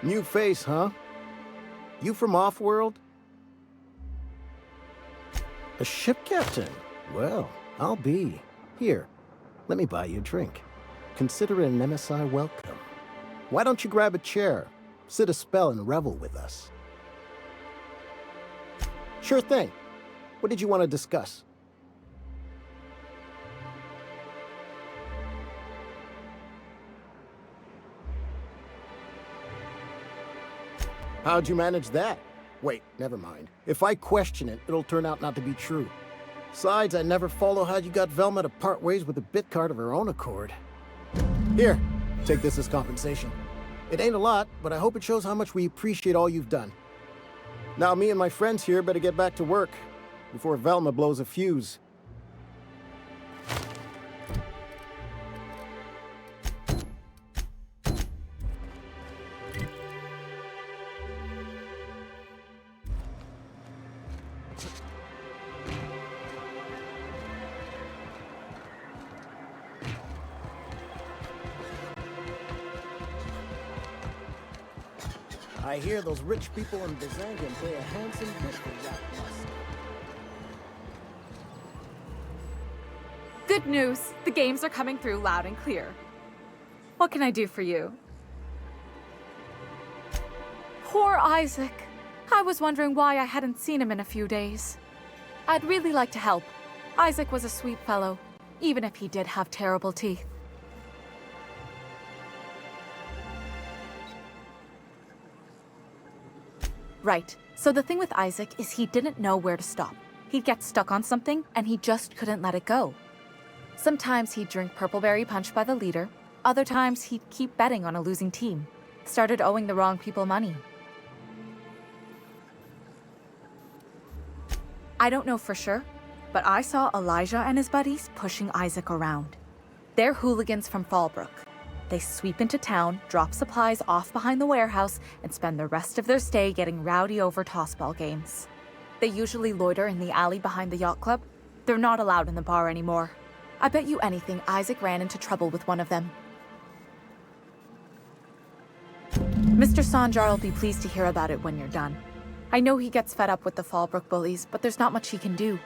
New face, huh? You from off-world? A ship captain? Well, I'll be. Here, let me buy you a drink. Consider it an MSI welcome. Why don't you grab a chair, sit a spell, and revel with us? Sure thing. What did you want to discuss? How'd you manage that? Wait, never mind. If I question it, it'll turn out not to be true. Besides, I never follow how you got Velma to part ways with a bit card of her own accord. Here, take this as compensation. It ain't a lot, but I hope it shows how much we appreciate all you've done. Now me and my friends here better get back to work before Velma blows a fuse. I hear those rich people in Byzantium pay a handsome bit for that musk. Good news! The games are coming through loud and clear. What can I do for you? Poor Isaac. I was wondering why I hadn't seen him in a few days. I'd really like to help. Isaac was a sweet fellow, even if he did have terrible teeth. Right. So the thing with Isaac is he didn't know where to stop. He'd get stuck on something, and he just couldn't let it go. Sometimes he'd drink purpleberry punch by the liter. Other times he'd keep betting on a losing team. Started owing the wrong people money. I don't know for sure, but I saw Elijah and his buddies pushing Isaac around. They're hooligans from Fallbrook. They sweep into town, drop supplies off behind the warehouse, and spend the rest of their stay getting rowdy over tossball games. They usually loiter in the alley behind the yacht club. They're not allowed in the bar anymore. I bet you anything Isaac ran into trouble with one of them. Mr. Sanjar will be pleased to hear about it when you're done. I know he gets fed up with the Fallbrook bullies, but there's not much he can do.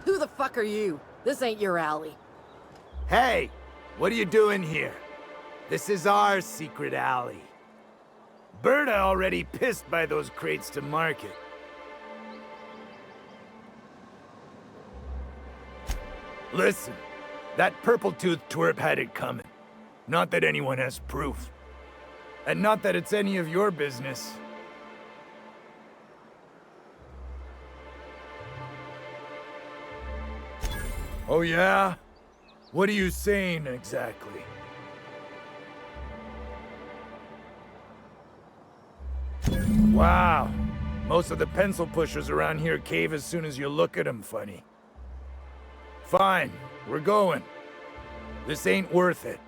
Who the fuck are you? This ain't your alley. Hey, what are you doing here? This is our secret alley. Berta already pissed by those crates to market. Listen, that purple-toothed twerp had it coming. Not that anyone has proof. And not that it's any of your business. Oh yeah? What are you saying exactly? Wow. Most of the pencil pushers around here cave as soon as you look at them funny. Fine, we're going. This ain't worth it.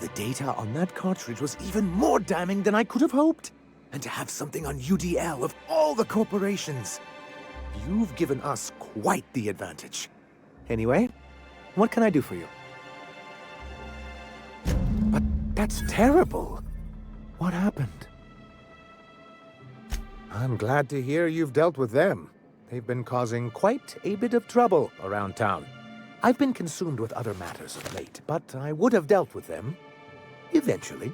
The data on that cartridge was even more damning than I could have hoped. And to have something on UDL of all the corporations. You've given us quite the advantage. Anyway, what can I do for you? But that's terrible. What happened? I'm glad to hear you've dealt with them. They've been causing quite a bit of trouble around town. I've been consumed with other matters of late, but I would have dealt with them eventually.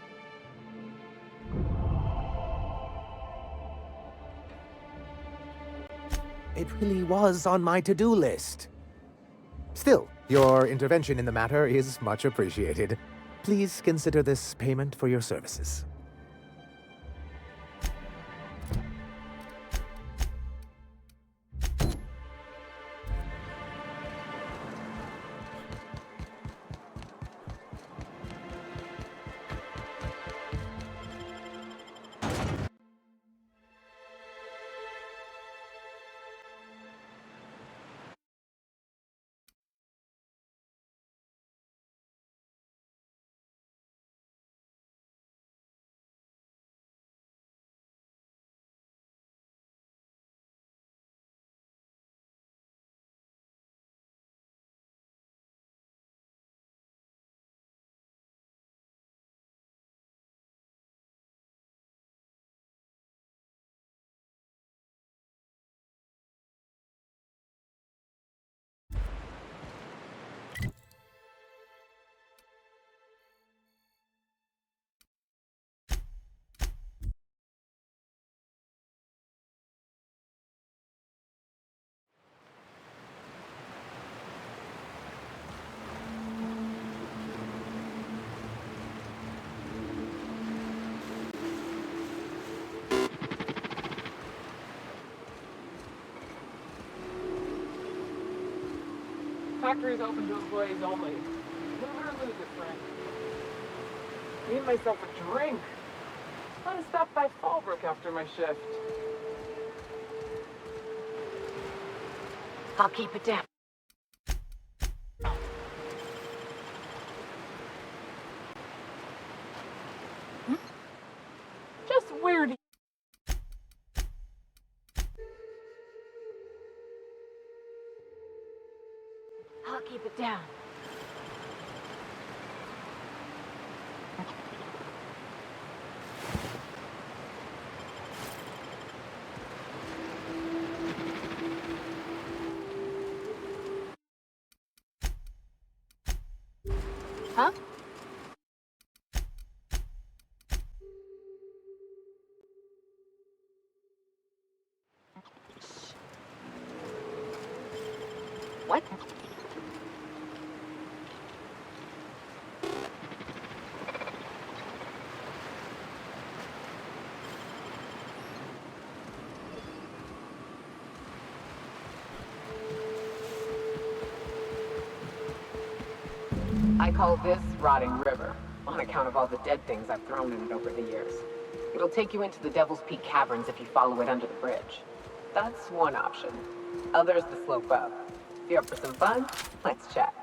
It really was on my to-do list. Still, your intervention in the matter is much appreciated. Please consider this payment for your services. Factory's open to employees only. Move it or lose it, friend. Need myself a drink. I want to stop by Fallbrook after my shift. I'll keep it down. Just weird. I'll keep it down. Huh? What? I call this Rotting River, on account of all the dead things I've thrown in it over the years. It'll take you into the Devil's Peak Caverns if you follow it under the bridge. That's one option. Other's the slope up. If you're up for some fun, let's chat.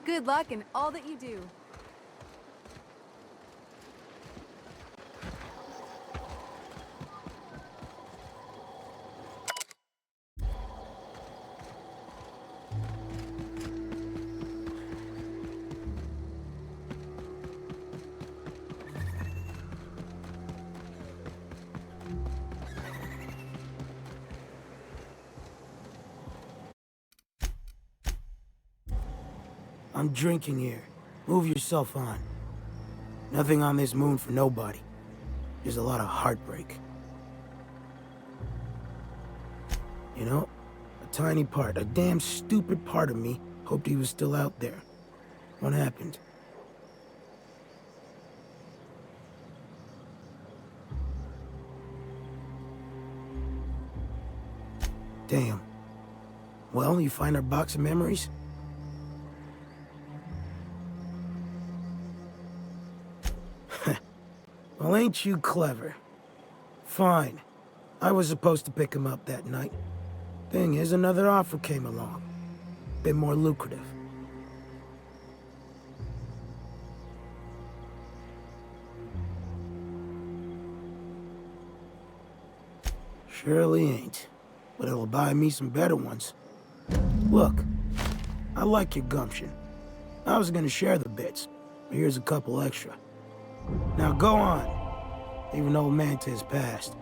Good luck in all that you do. I'm drinking here. Move yourself on. Nothing on this moon for nobody. There's a lot of heartbreak. You know, a tiny part, a damn stupid part of me hoped he was still out there. What happened? Damn. Well, you find our box of memories? Well, ain't you clever? Fine. I was supposed to pick him up that night. Thing is, another offer came along. Bit more lucrative. Surely ain't. But it'll buy me some better ones. Look, I like your gumption. I was gonna share the bits, but here's a couple extra. Now go on. Even old Mantis passed.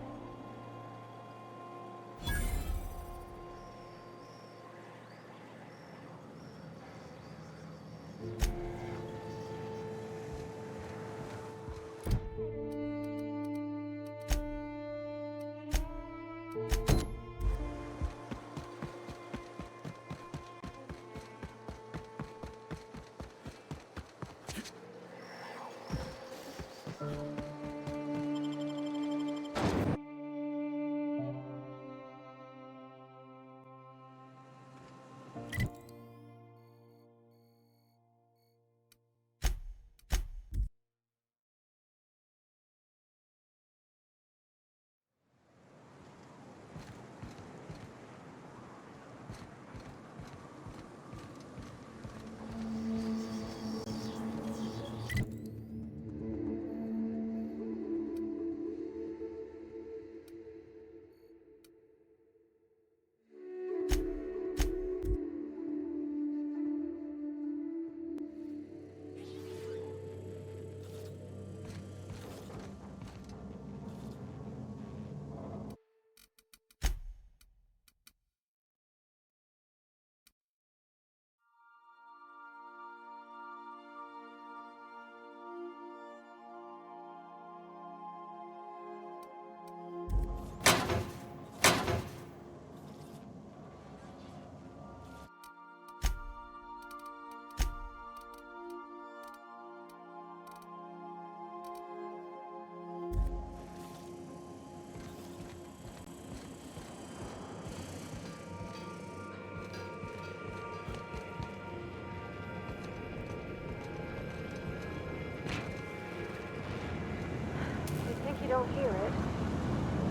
You don't hear it.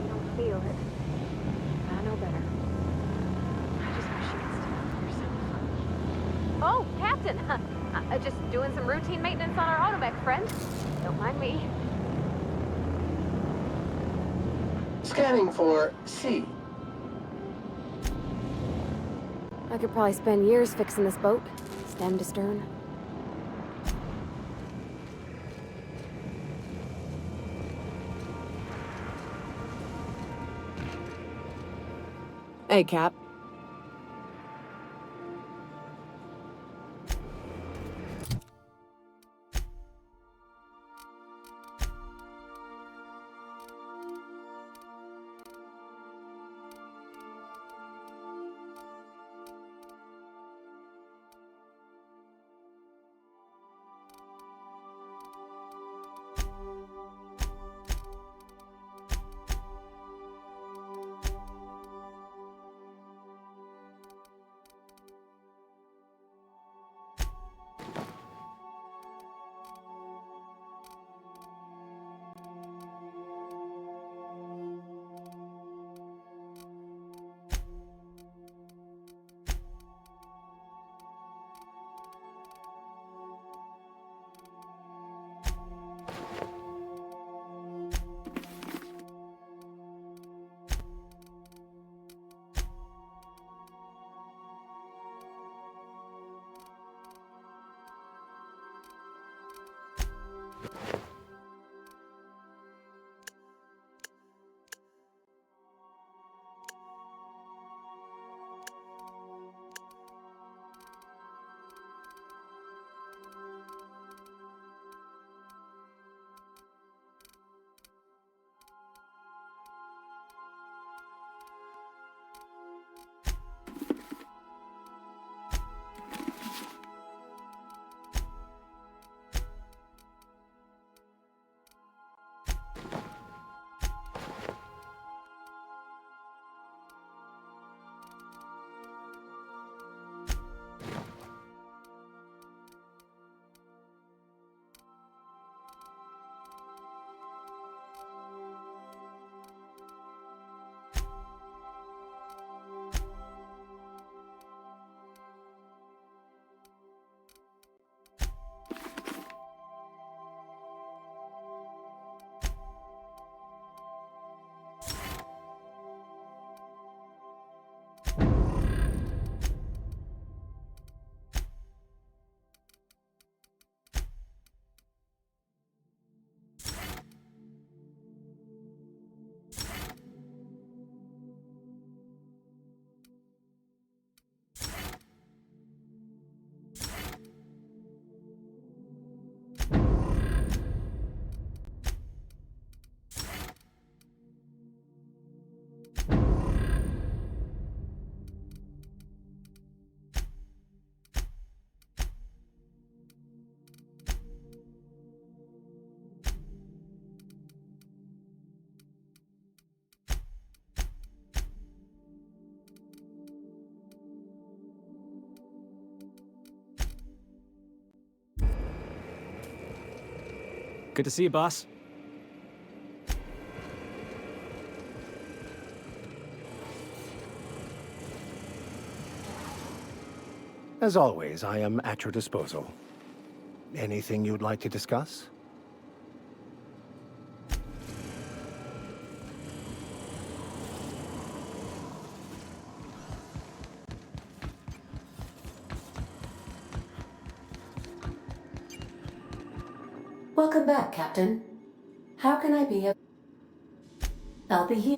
You don't feel it. I know better. I just wish you could stay up here some fun. Oh, Captain! Just doing some routine maintenance on our automech, friend. Don't mind me. Scanning for C. I could probably spend years fixing this boat, stem to stern. Hey, Cap. Good to see you, boss. As always, I am at your disposal. Anything you'd like to discuss? Welcome back, Captain. How can I be of... I'll be here.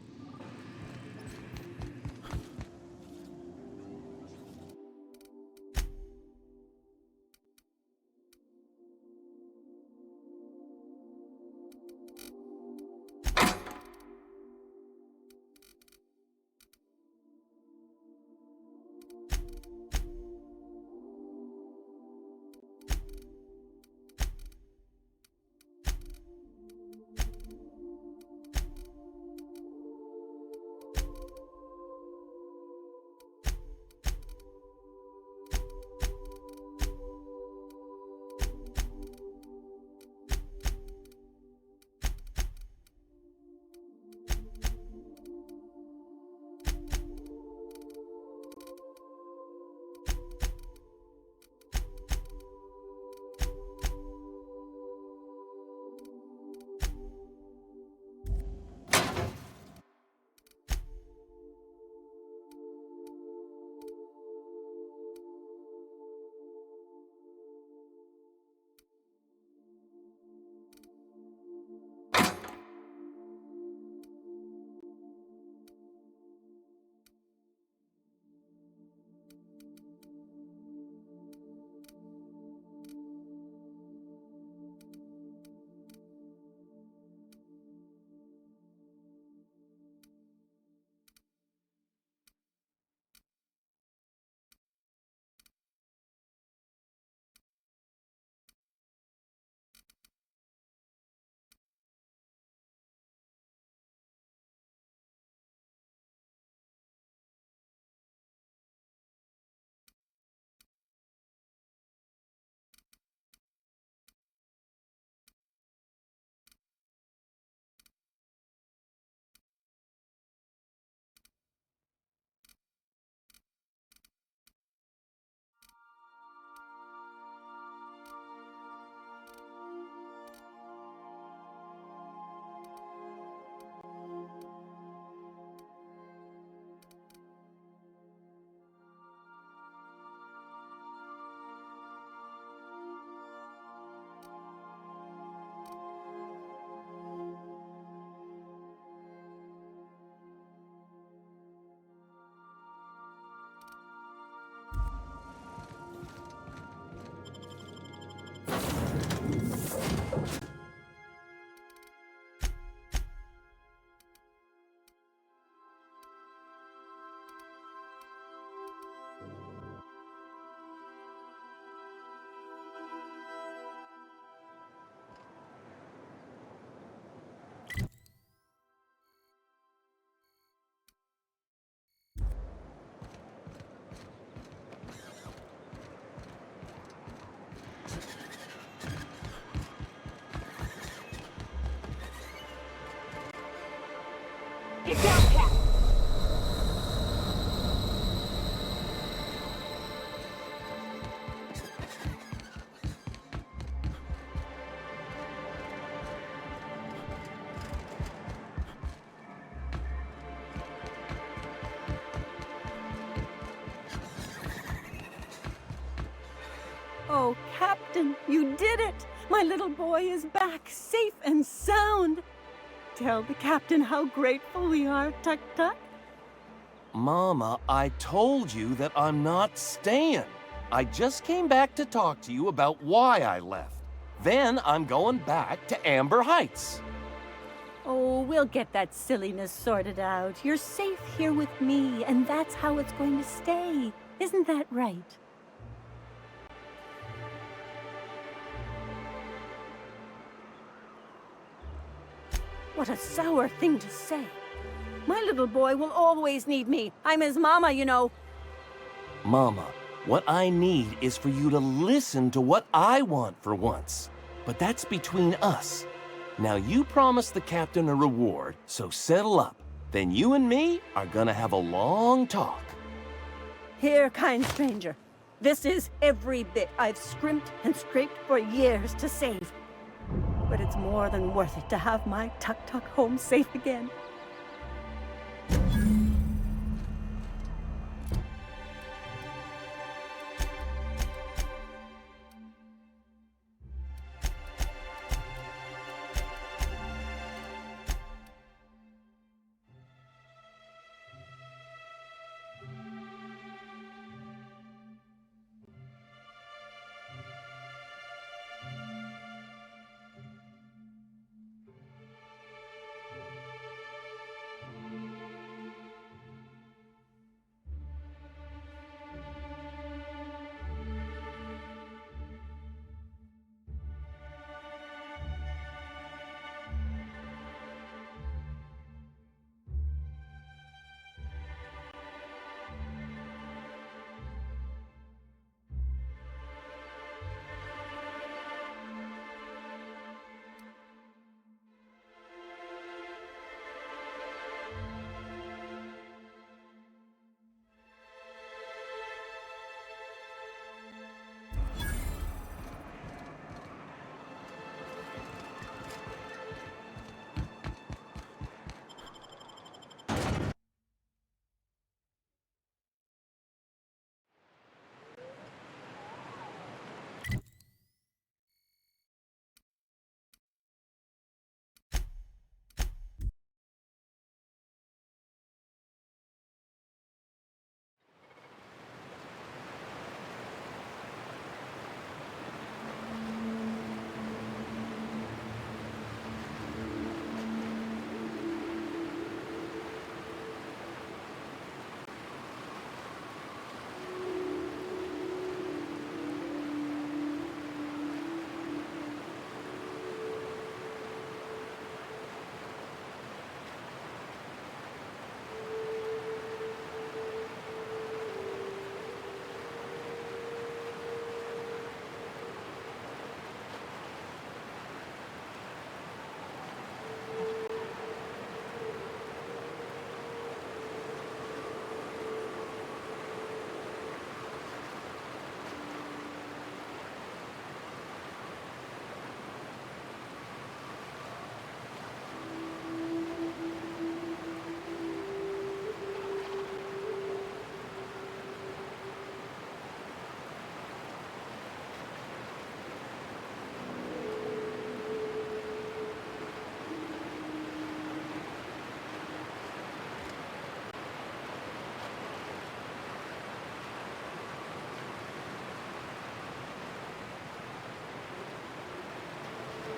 Get down, Cap! Oh, Captain, you did it! My little boy is back, safe and sound. Tell the Captain how grateful we are, Tuk Tuk. Mama, I told you that I'm not staying. I just came back to talk to you about why I left. Then I'm going back to Amber Heights. Oh, we'll get that silliness sorted out. You're safe here with me, and that's how it's going to stay. Isn't that right? What a sour thing to say. My little boy will always need me. I'm his mama, you know. Mama, what I need is for you to listen to what I want for once. but that's between us. Now you promised the captain a reward, so settle up. Then you and me are gonna have a long talk. Here, kind stranger. This is every bit I've scrimped and scraped for years to save. But it's more than worth it to have my tuk-tuk home safe again.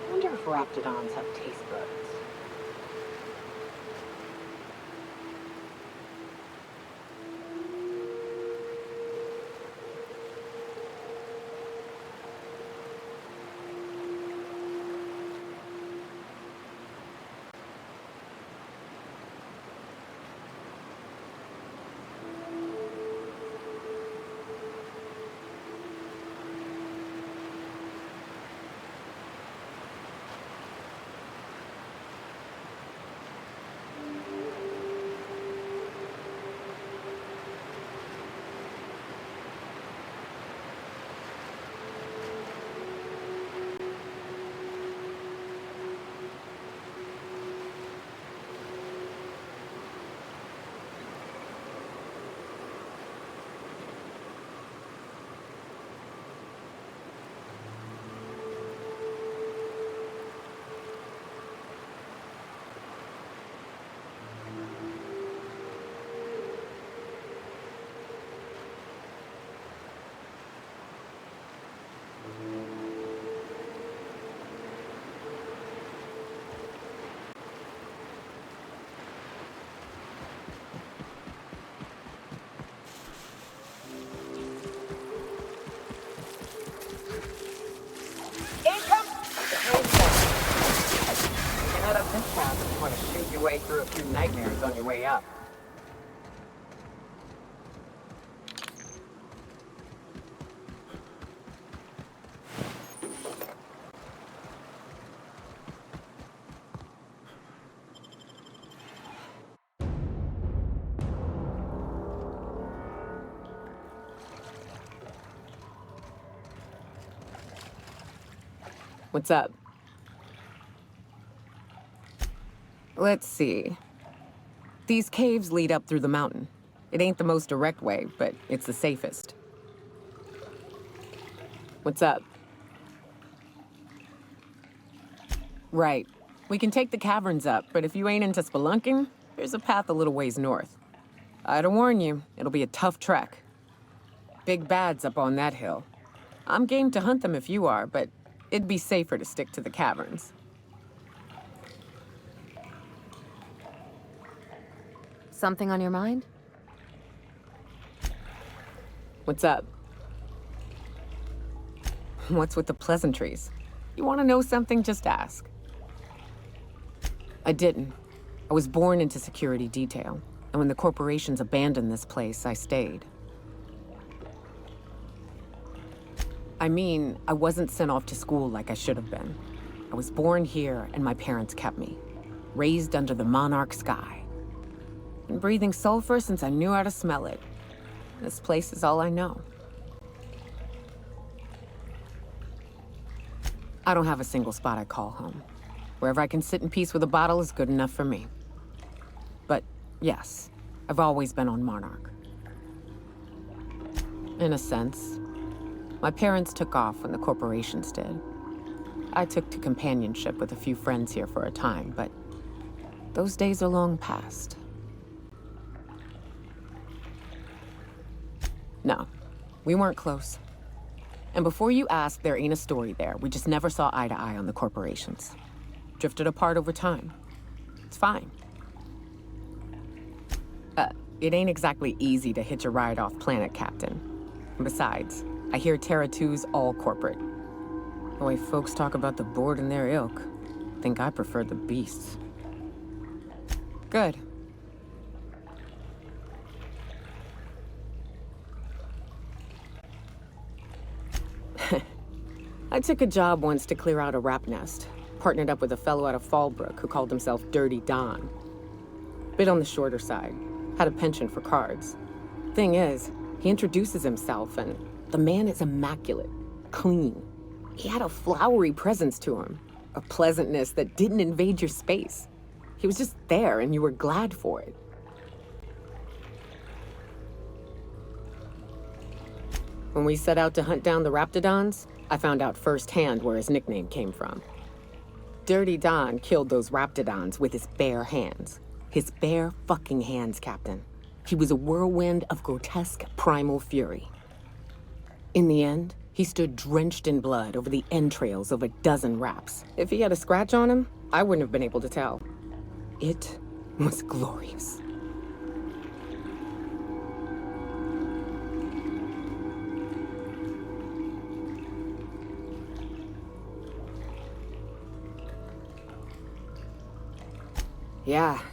I wonder if raptidons have taste buds. Head up this path if you want to shoot your way through a few nightmares on your way up. What's up? Let's see. These caves lead up through the mountain. It ain't the most direct way, but it's the safest. What's up? Right. We can take the caverns up, but if you ain't into spelunking, there's a path a little ways north. I'd warn you, it'll be a tough trek. Big bad's up on that hill. I'm game to hunt them if you are, but it'd be safer to stick to the caverns. Something on your mind? What's up? What's with the pleasantries? You want to know something? Just ask. I didn't. I was born into security detail, and when the corporations abandoned this place, I stayed. I mean, I wasn't sent off to school like I should have been. I was born here, and my parents kept me. Raised under the monarch sky. Been breathing sulfur since I knew how to smell it. This place is all I know. I don't have a single spot I call home. Wherever I can sit in peace with a bottle is good enough for me. But yes, I've always been on Monarch. In a sense. My parents took off when the corporations did. I took to companionship with a few friends here for a time, but those days are long past. No, we weren't close. And before you ask, there ain't a story there. We just never saw eye to eye on the corporations. Drifted apart over time. It's fine. It ain't exactly easy to hitch a ride off planet, Captain. And besides, I hear Terra 2's all corporate. The way folks talk about the board and their ilk, think I prefer the beasts. Good. I took a job once to clear out a rap nest. Partnered up with a fellow out of Fallbrook who called himself Dirty Don. Bit on the shorter side. Had a penchant for cards. Thing is, he introduces himself and the man is immaculate. Clean. He had a flowery presence to him. A pleasantness that didn't invade your space. He was just there and you were glad for it. When we set out to hunt down the Raptidons, I found out firsthand where his nickname came from. Dirty Don killed those Raptidons with his bare hands. His bare fucking hands, Captain. He was a whirlwind of grotesque primal fury. In the end, he stood drenched in blood over the entrails of a dozen raps. If he had a scratch on him, I wouldn't have been able to tell. It was glorious.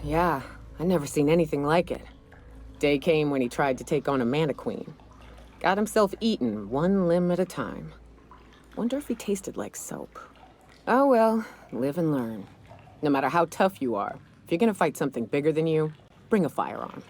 Yeah. I never seen anything like it. Day came when he tried to take on a mana queen. Got himself eaten one limb at a time. Wonder if he tasted like soap. Oh well, live and learn. No matter how tough you are, if you're gonna fight something bigger than you, bring a firearm.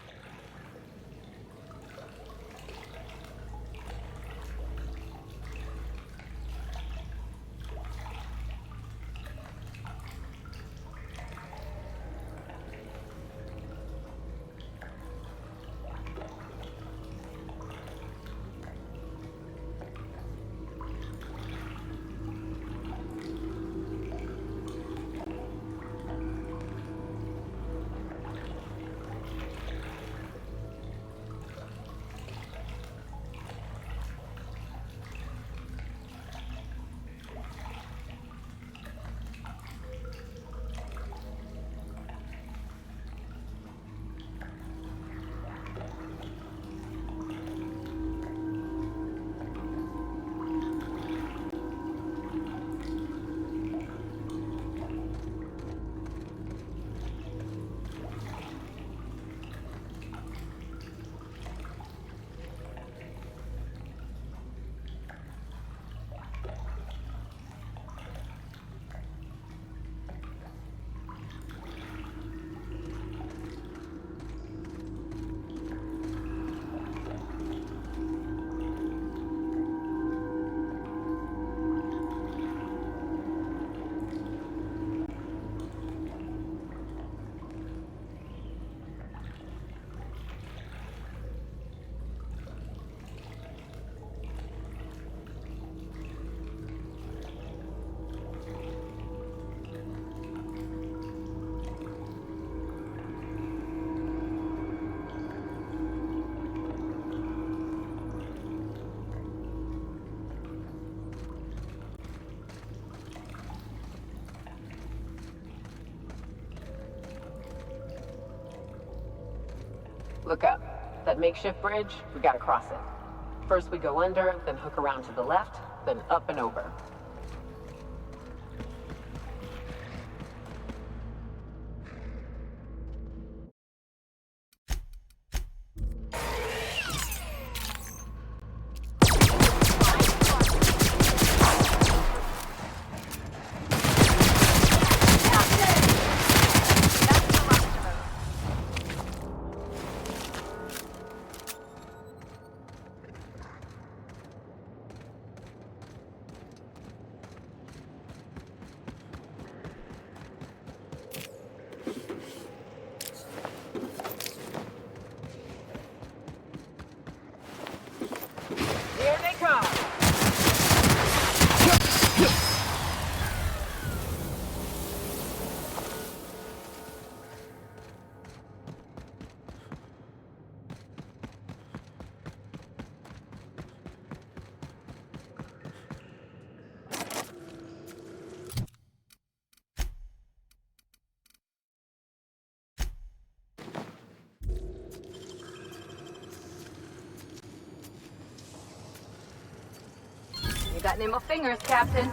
Look up. That makeshift bridge, we gotta cross it. First we go under, then hook around to the left, then up and over. Here they come! You got nimble fingers, Captain.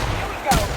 Here we go!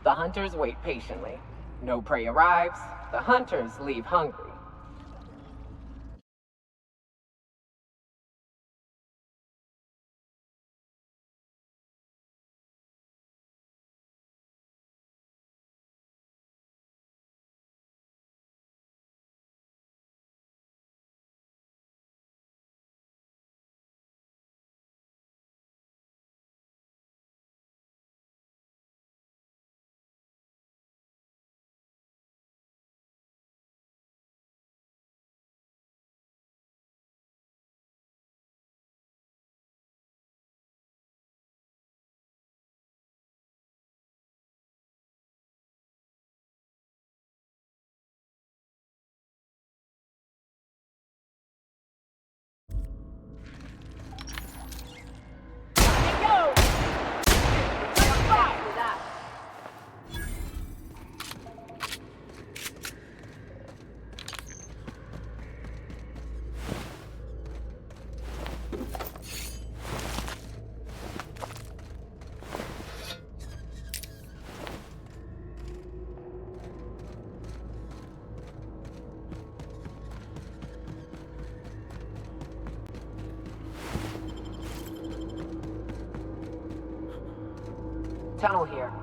The hunters wait patiently. No prey arrives, the hunters leave hungry. Tunnel here.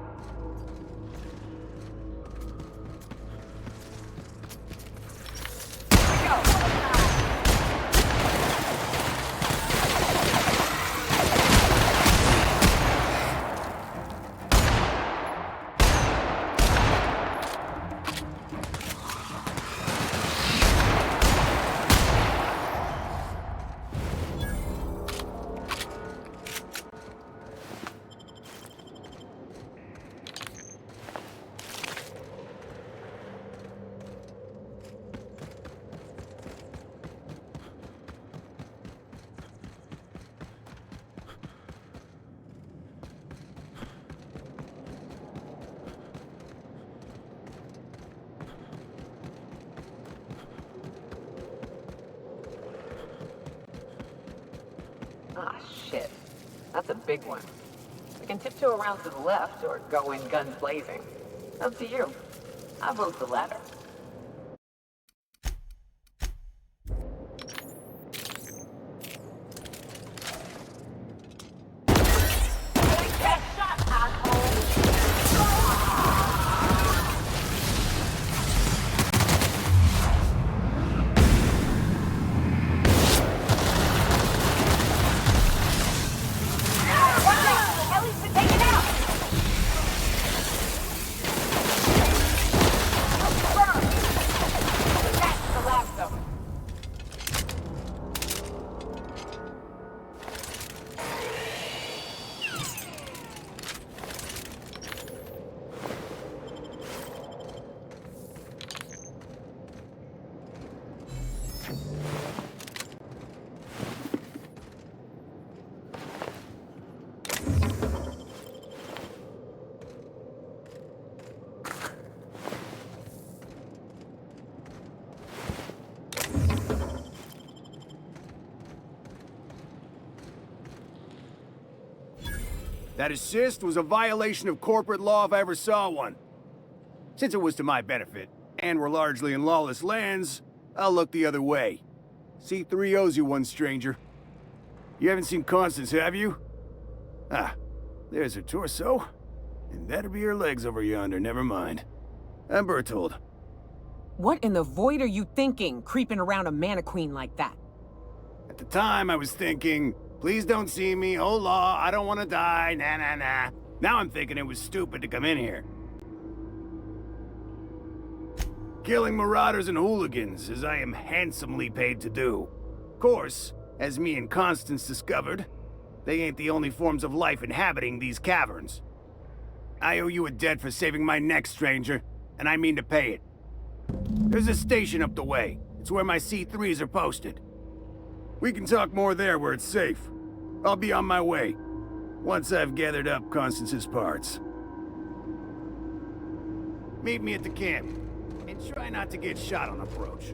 Ah, shit. That's a big one. We can tiptoe around to the left or go in guns blazing. Up to you. I vote the latter. That assist was a violation of corporate law if I ever saw one. Since it was to my benefit, and we're largely in lawless lands, I'll look the other way. C3 owes you one, stranger. You haven't seen Constance, have you? Ah, there's her torso. And that'll be her legs over yonder, never mind. I'm Bertold. What in the void are you thinking, creeping around a mannequin like that? At the time, I was thinking, please don't see me, oh law, I don't want to die, nah nah nah. Now I'm thinking it was stupid to come in here. Killing marauders and hooligans, as I am handsomely paid to do. Of course, as me and Constance discovered, they ain't the only forms of life inhabiting these caverns. I owe you a debt for saving my neck, stranger, and I mean to pay it. There's a station up the way. It's where my C3s are posted. We can talk more there where it's safe. I'll be on my way, once I've gathered up Constance's parts. Meet me at the camp, and try not to get shot on approach.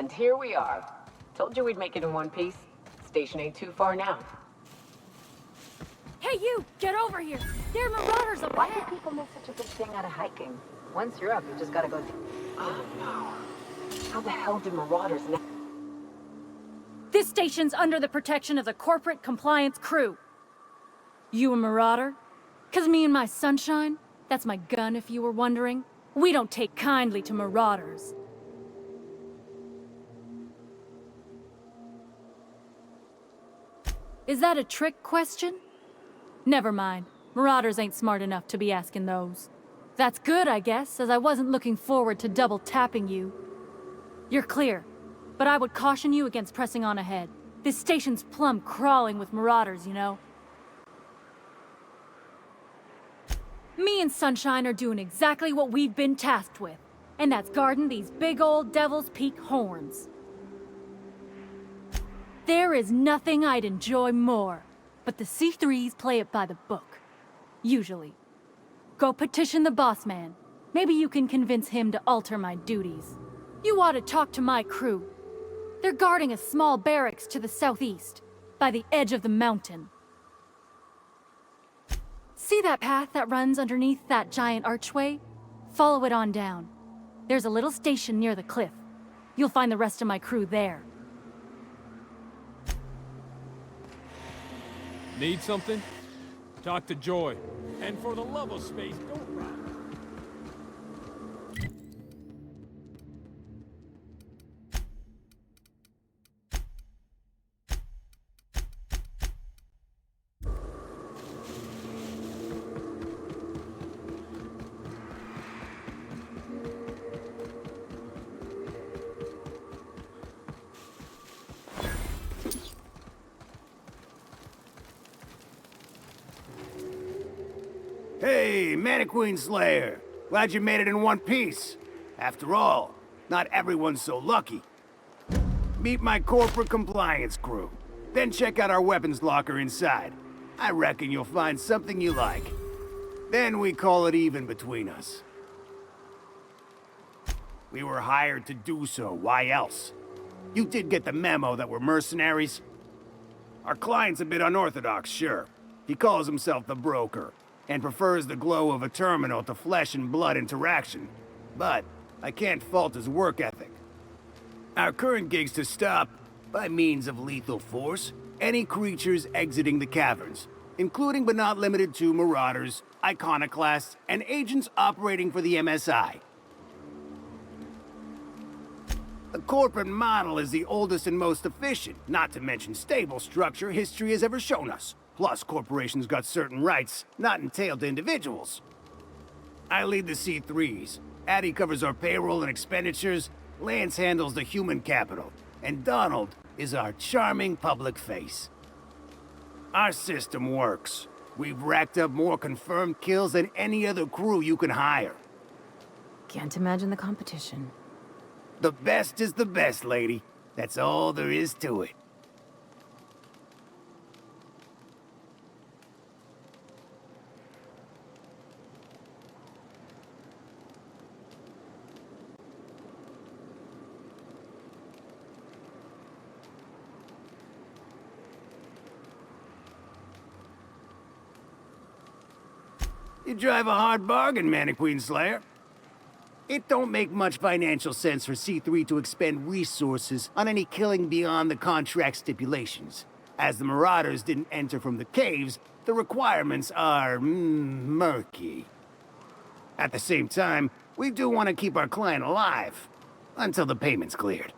And here we are. Told you we'd make it in one piece. Station ain't too far now. Hey, you! Get over here! There are marauders up Why do ahead! people make such a big thing out of hiking? Once you're up, you just gotta go How the hell do marauders know? This station's under the protection of the corporate compliance crew. You a marauder? 'Cause me and my sunshine, that's my gun if you were wondering, we don't take kindly to marauders. Is that a trick question? Never mind. Marauders ain't smart enough to be asking those. That's good, I guess, as I wasn't looking forward to double tapping you. You're clear, but I would caution you against pressing on ahead. This station's plumb crawling with marauders, you know. Me and Sunshine are doing exactly what we've been tasked with, and that's guarding these big old Devil's Peak horns. There is nothing I'd enjoy more, but the C3s play it by the book. Usually. Go petition the boss man. Maybe you can convince him to alter my duties. You ought to talk to my crew. They're guarding a small barracks to the southeast, by the edge of the mountain. See that path that runs underneath that giant archway? Follow it on down. There's a little station near the cliff. You'll find the rest of my crew there. Need something? Talk to Joy. And for the love of space, don't run. Hey, Mannequin Slayer! Glad you made it in one piece. After all, not everyone's so lucky. Meet my corporate compliance crew. Then check out our weapons locker inside. I reckon you'll find something you like. Then we call it even between us. We were hired to do so, why else? You did get the memo that we're mercenaries? Our client's a bit unorthodox, sure. He calls himself the broker, and prefers the glow of a terminal to flesh and blood interaction. But I can't fault his work ethic. Our current gig's to stop, by means of lethal force, any creatures exiting the caverns, including but not limited to marauders, iconoclasts, and agents operating for the MSI. The corporate model is the oldest and most efficient, not to mention stable structure history has ever shown us. Plus, corporations got certain rights not entailed to individuals. I lead the C3s. Addie covers our payroll and expenditures, Lance handles the human capital, and Donald is our charming public face. Our system works. We've racked up more confirmed kills than any other crew you can hire. Can't imagine the competition. The best is the best, lady. That's all there is to it. You drive a hard bargain, Mannequin Slayer. It don't make much financial sense for C3 to expend resources on any killing beyond the contract stipulations. As the Marauders didn't enter from the caves, the requirements are murky. At the same time, we do want to keep our client alive, until the payment's cleared.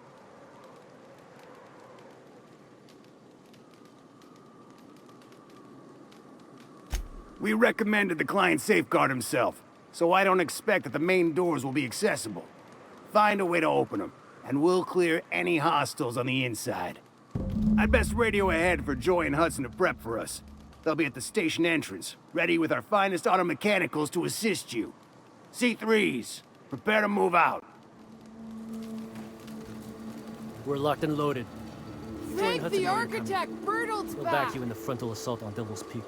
We recommended the client safeguard himself, so I don't expect that the main doors will be accessible. Find a way to open them, and we'll clear any hostiles on the inside. I'd best radio ahead for Joy and Hudson to prep for us. They'll be at the station entrance, ready with our finest auto mechanicals to assist you. C3s, prepare to move out. We're locked and loaded. Thank the architect! Bertolt's We'll back! back you in the frontal assault on Devil's Peak.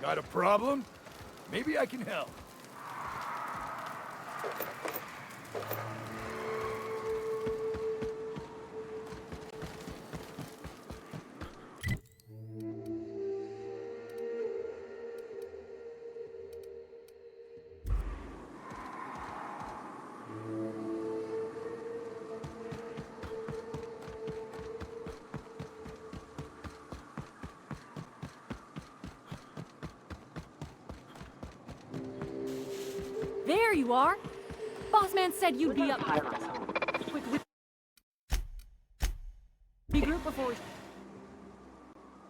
Got a problem? Maybe I can help. There you are. Boss man said you'd be up. Quick, regroup before we...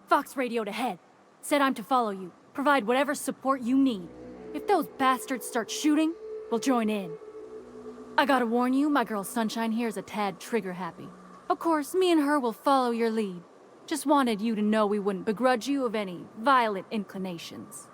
Fox radioed ahead. Said I'm to follow you. Provide whatever support you need. If those bastards start shooting, we'll join in. I gotta warn you, my girl Sunshine here's a tad trigger-happy. Of course, me and her will follow your lead. Just wanted you to know we wouldn't begrudge you of any violent inclinations.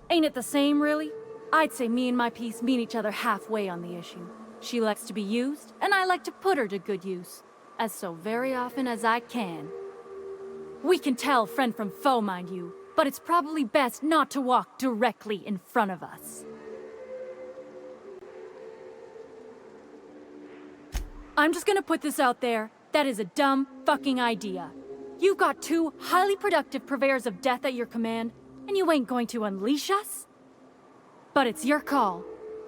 Ain't it the same, really? I'd say me and my piece meet each other halfway on the issue. She likes to be used, and I like to put her to good use. As so very often as I can. We can tell friend from foe, mind you, but it's probably best not to walk directly in front of us. I'm just gonna put this out there. That is a dumb fucking idea. You've got two highly productive purveyors of death at your command, and you ain't going to unleash us? But it's your call.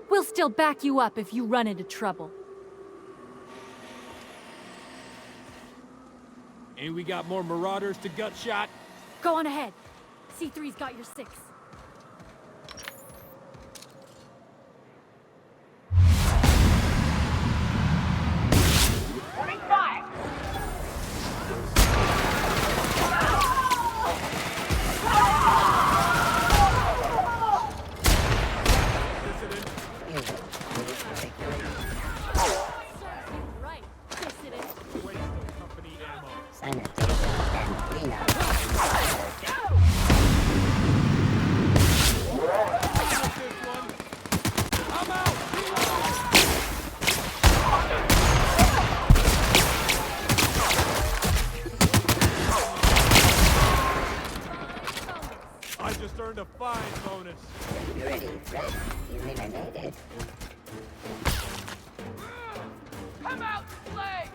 We'll still back you up if you run into trouble. And we got more marauders to gut shot? Go on ahead. C3's got your 6. I just earned a fine bonus. Ready, Fred. Eliminated. Come out, play!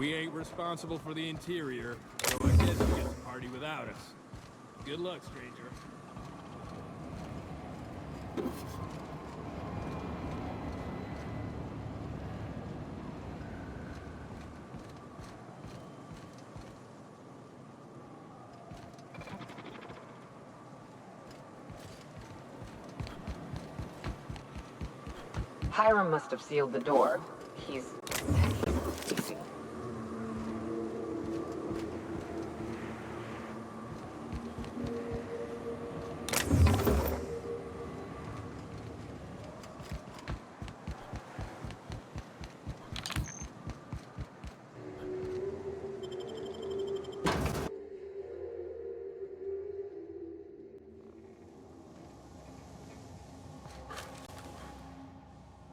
We ain't responsible for the interior, so I guess you get to party without us. Good luck, stranger. Hiram must have sealed the door. He's easy.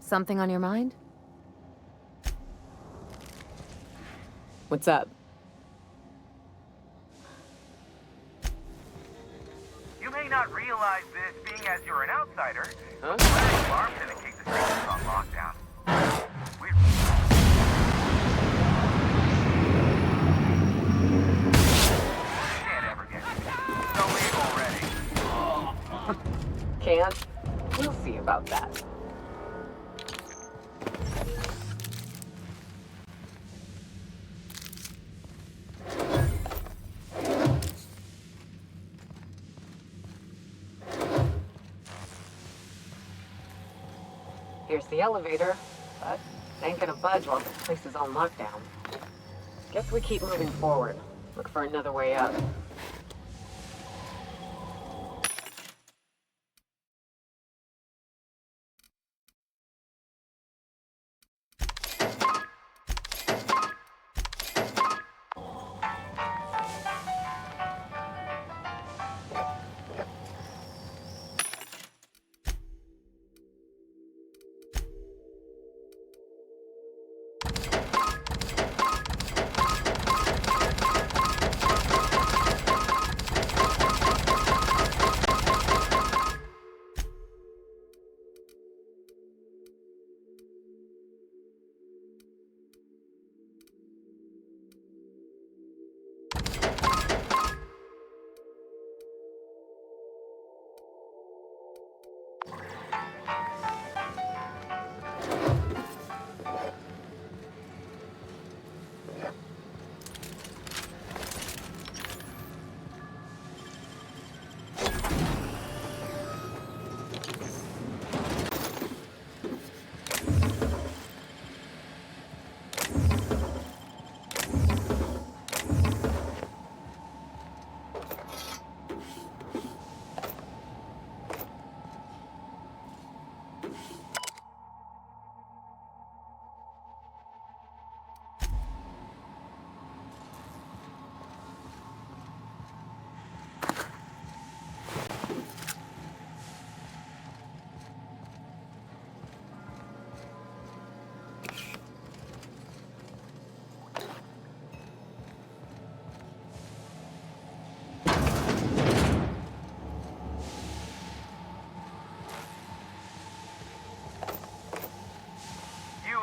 Something on your mind? What's up? You may not realize this, being as you're an outsider. Huh? But alarms indicate the street is on lockdown. We can't ever get you. So leave already. Can't? We'll see about that. Here's the elevator, but ain't gonna budge while this place is on lockdown. Guess we keep moving forward. Look for another way up.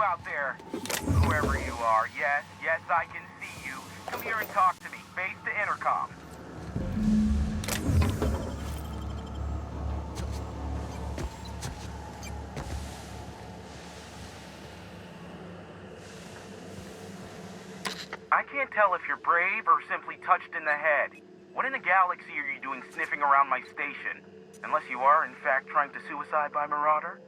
Out there, whoever you are, yes, I can see you. Come here and talk to me, face the intercom. I can't tell if you're brave or simply touched in the head. What in the galaxy are you doing sniffing around my station? Unless you are, in fact, trying to suicide by Marauder?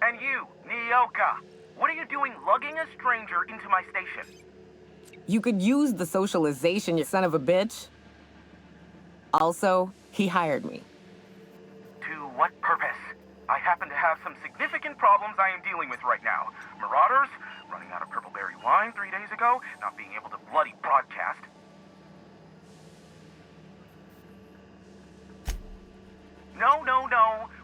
And you, Nyoka, what are you doing lugging a stranger into my station? You could use the socialization, you son of a bitch. Also, he hired me. To what purpose? I happen to have some significant problems I am dealing with right now. Marauders, running out of purple-berry wine 3 days ago, not being able to bloody broadcast. No.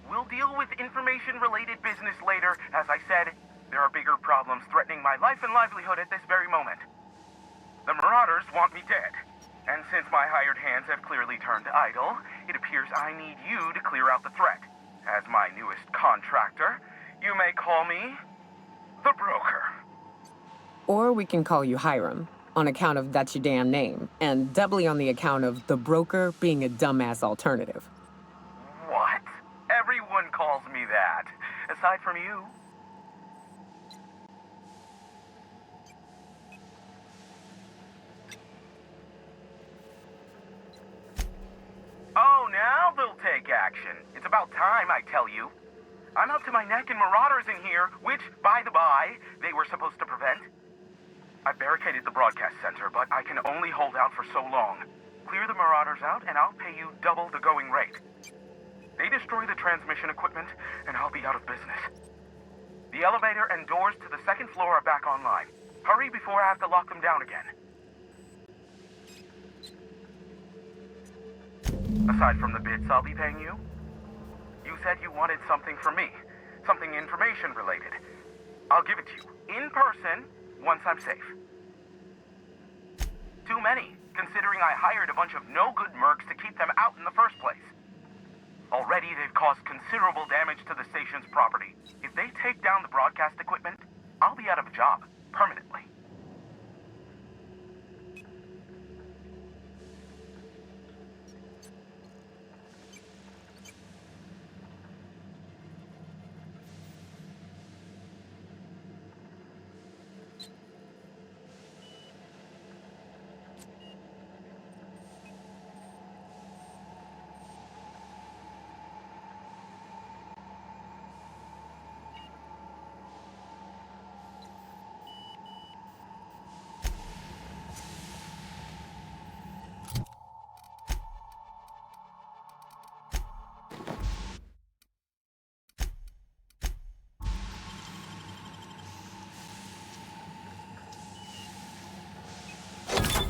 We'll deal with information-related business later. As I said, there are bigger problems threatening my life and livelihood at this very moment. The Marauders want me dead. And since my hired hands have clearly turned idle, it appears I need you to clear out the threat. As my newest contractor, you may call me the Broker. Or we can call you Hiram, on account of that's your damn name, and doubly on the account of the broker being a dumbass alternative. What? Everyone calls me that. Aside from you. Oh, now they'll take action. It's about time, I tell you. I'm up to my neck in marauders in here, which, by the by, they were supposed to prevent. I've barricaded the broadcast center, but I can only hold out for so long. Clear the marauders out, and I'll pay you double the going rate. They destroy the transmission equipment, and I'll be out of business. The elevator and doors to the second floor are back online. Hurry before I have to lock them down again. Aside from the bits I'll be paying you, you said you wanted something from me. Something information related. I'll give it to you, in person, once I'm safe. Too many, considering I hired a bunch of no-good mercs to keep them out in the first place. Already, they've caused considerable damage to the station's property. If they take down the broadcast equipment, I'll be out of a job, permanently.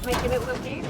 Making it look easy.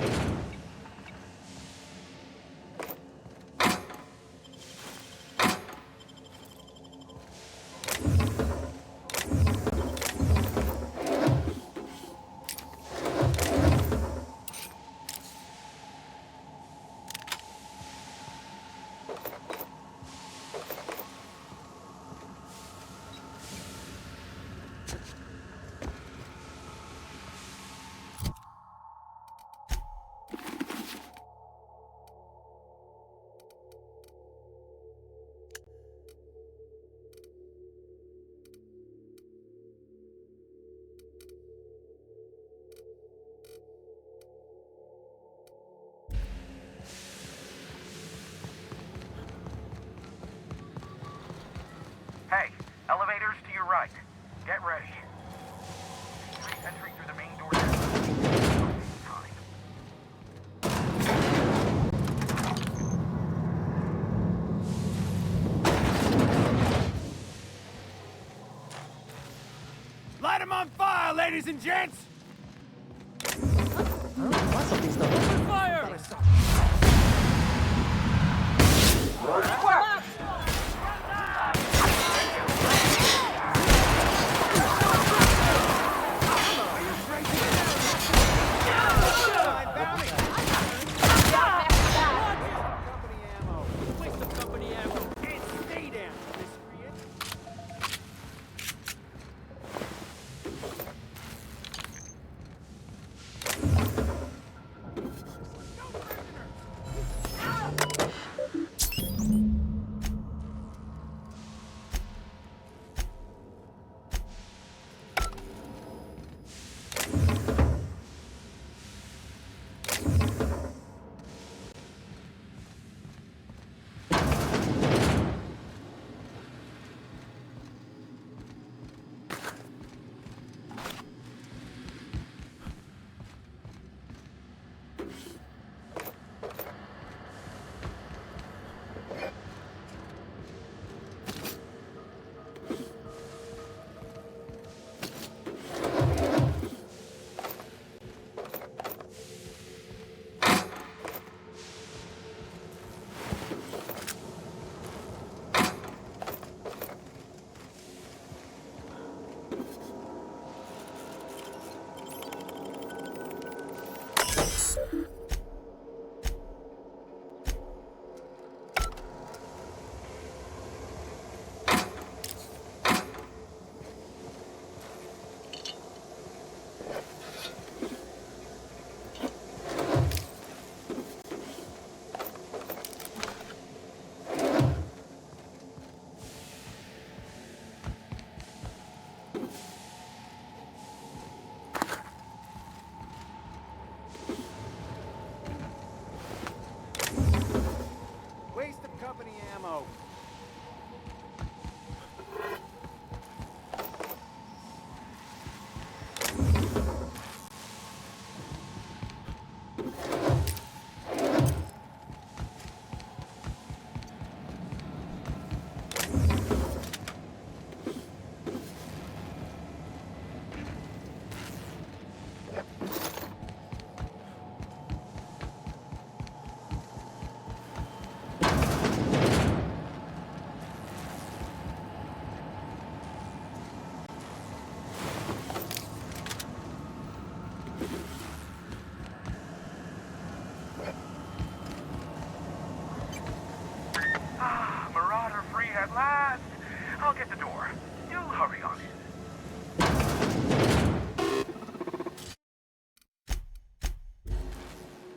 Hey, elevators to your right. Get ready. Entry through the main door. Time. Light 'em on fire, ladies and gents! What's up, these stuff? Open fire!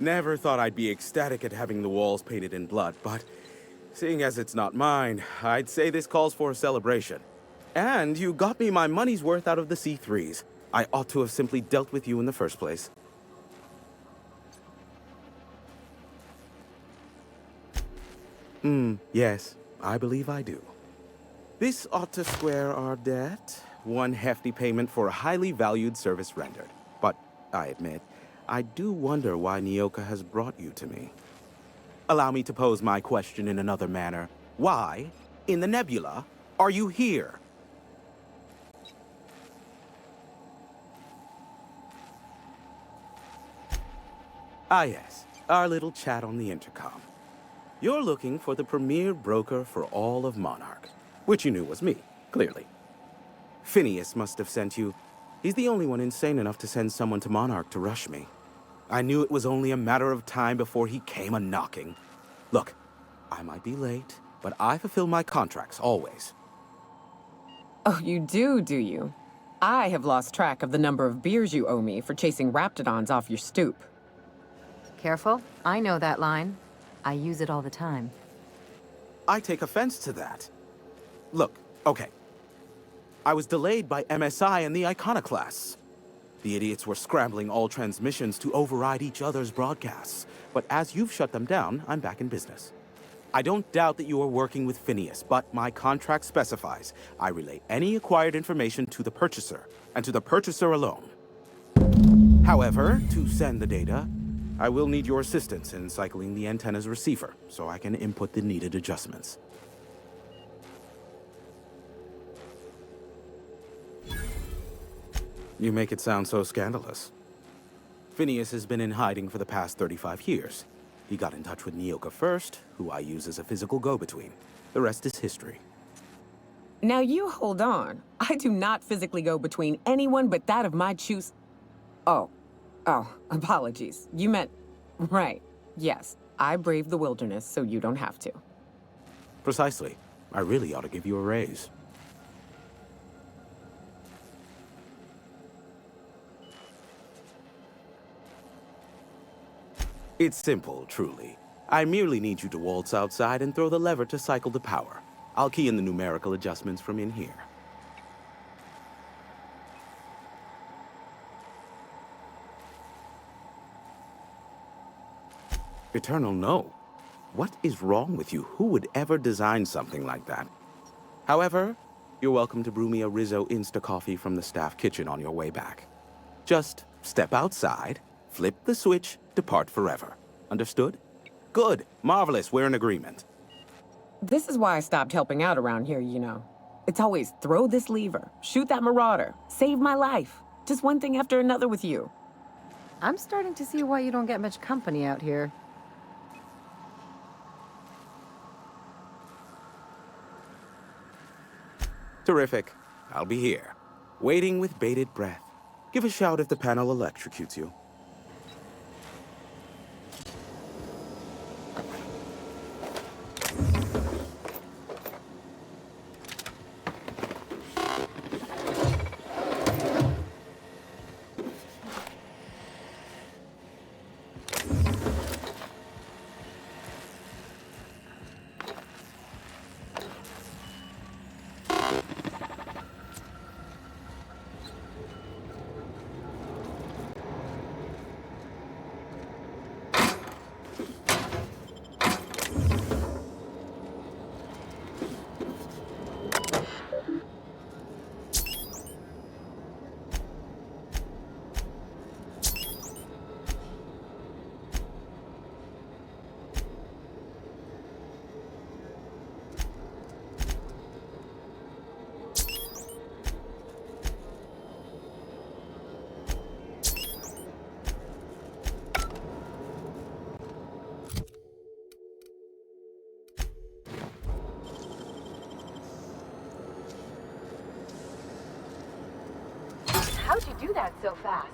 Never thought I'd be ecstatic at having the walls painted in blood, but seeing as it's not mine, I'd say this calls for a celebration. And you got me my money's worth out of the C3s. I ought to have simply dealt with you in the first place. Yes, I believe I do. This ought to square our debt. One hefty payment for a highly valued service rendered. But, I admit, I do wonder why Nyoka has brought you to me. Allow me to pose my question in another manner. Why, in the nebula, are you here? Ah yes, our little chat on the intercom. You're looking for the premier broker for all of Monarch, which you knew was me, clearly. Phineas must have sent you. He's the only one insane enough to send someone to Monarch to rush me. I knew it was only a matter of time before he came a-knocking. Look, I might be late, but I fulfill my contracts, always. Oh, you do you? I have lost track of the number of beers you owe me for chasing raptidons off your stoop. Careful. I know that line. I use it all the time. I take offense to that. Look, okay. I was delayed by MSI and the Iconoclasts. The idiots were scrambling all transmissions to override each other's broadcasts. But as you've shut them down, I'm back in business. I don't doubt that you are working with Phineas, but my contract specifies I relay any acquired information to the purchaser, and to the purchaser alone. However, to send the data, I will need your assistance in cycling the antenna's receiver, so I can input the needed adjustments. You make it sound so scandalous. Phineas has been in hiding for the past 35 years. He got in touch with Nyoka first, who I use as a physical go-between. The rest is history. Now you hold on. I do not physically go between anyone but that of my choose. Oh, apologies. You meant, right. Yes, I braved the wilderness, so you don't have to. Precisely. I really ought to give you a raise. It's simple, truly. I merely need you to waltz outside and throw the lever to cycle the power. I'll key in the numerical adjustments from in here. Eternal, no. What is wrong with you? Who would ever design something like that? However, you're welcome to brew me a Rizzo Insta-coffee from the staff kitchen on your way back. Just step outside, flip the switch, depart forever. Understood? Good. Marvelous. We're in agreement. This is why I stopped helping out around here, you know. It's always throw this lever, shoot that marauder, save my life. Just one thing after another with you. I'm starting to see why you don't get much company out here. Terrific. I'll be here, waiting with bated breath. Give a shout if the panel electrocutes you. How'd you do that so fast?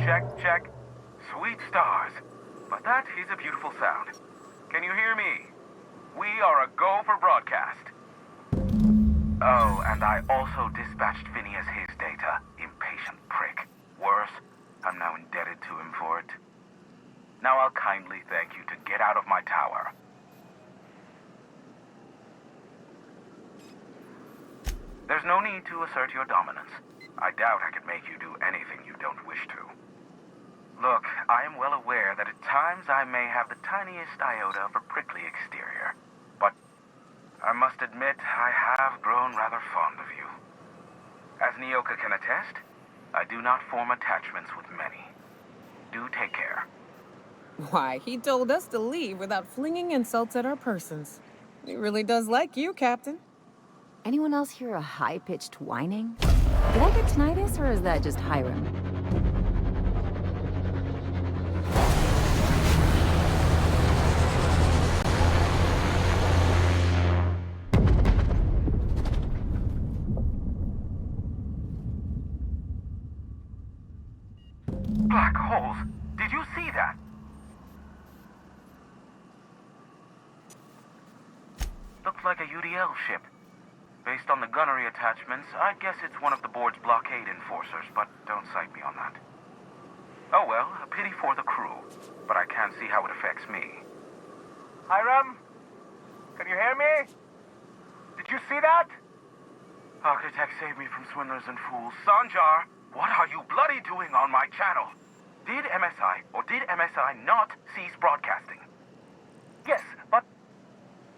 check, check. Sweet stars. But that is a beautiful sound. Can you hear me? We are a go for broadcast. Oh, and I also dispatched Phineas his data. Impatient prick. Worse, I'm now indebted to him for it. Now I'll kindly thank you to get out of my tower. There's no need to assert your dominance. I doubt I could make you do anything you don't wish to. Look, I am well aware that at times I may have the tiniest iota of a prickly exterior, but I must admit I have grown rather fond of you. As Nyoka can attest, I do not form attachments with many. Do take care. Why, he told us to leave without flinging insults at our persons. He really does like you, Captain. Anyone else hear a high-pitched whining? Did I get tinnitus, or is that just Hiram? Black holes! Did you see that? Looks like a UDL ship. Based on the gunnery attachments, I'd guess it's one of the board's blockade enforcers, but don't cite me on that. Oh well, a pity for the crew, but I can't see how it affects me. Hiram? Can you hear me? Did you see that? Architect saved me from swindlers and fools. Sanjar, what are you bloody doing on my channel? Did MSI or did MSI not cease broadcasting? Yes, but...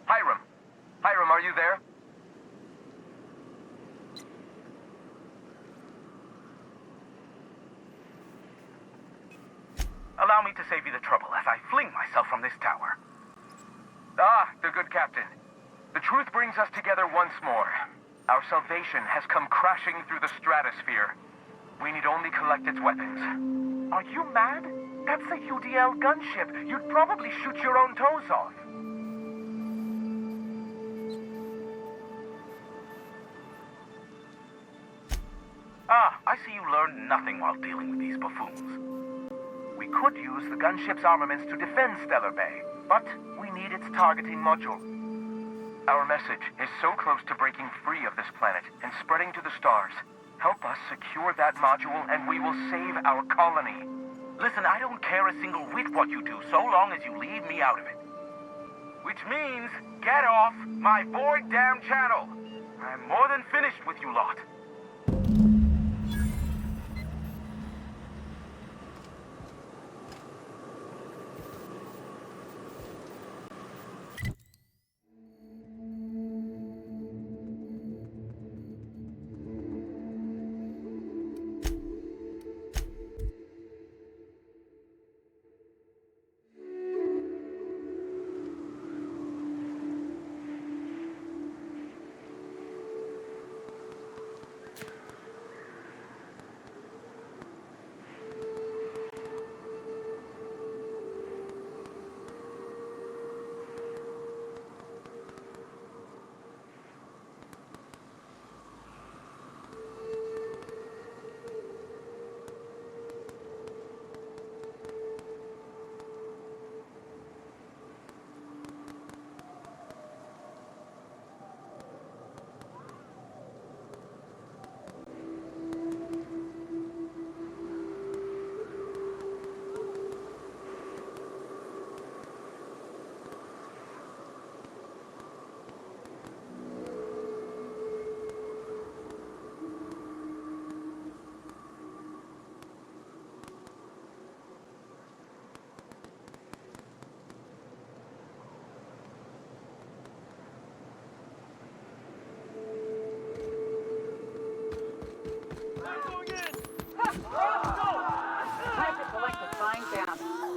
Hiram, are you there? Allow me to save you the trouble as I fling myself from this tower. Ah, the good captain. The truth brings us together once more. Our salvation has come crashing through the stratosphere. We need only collect its weapons. Are you mad? That's a UDL gunship. You'd probably shoot your own toes off. Ah, I see you learned nothing while dealing with these buffoons. We could use the gunship's armaments to defend Stellar Bay, but we need its targeting module. Our message is so close to breaking free of this planet and spreading to the stars. Help us secure that module and we will save our colony. Listen, I don't care a single whit what you do, so long as you leave me out of it. Which means, get off my void damn channel. I'm more than finished with you lot.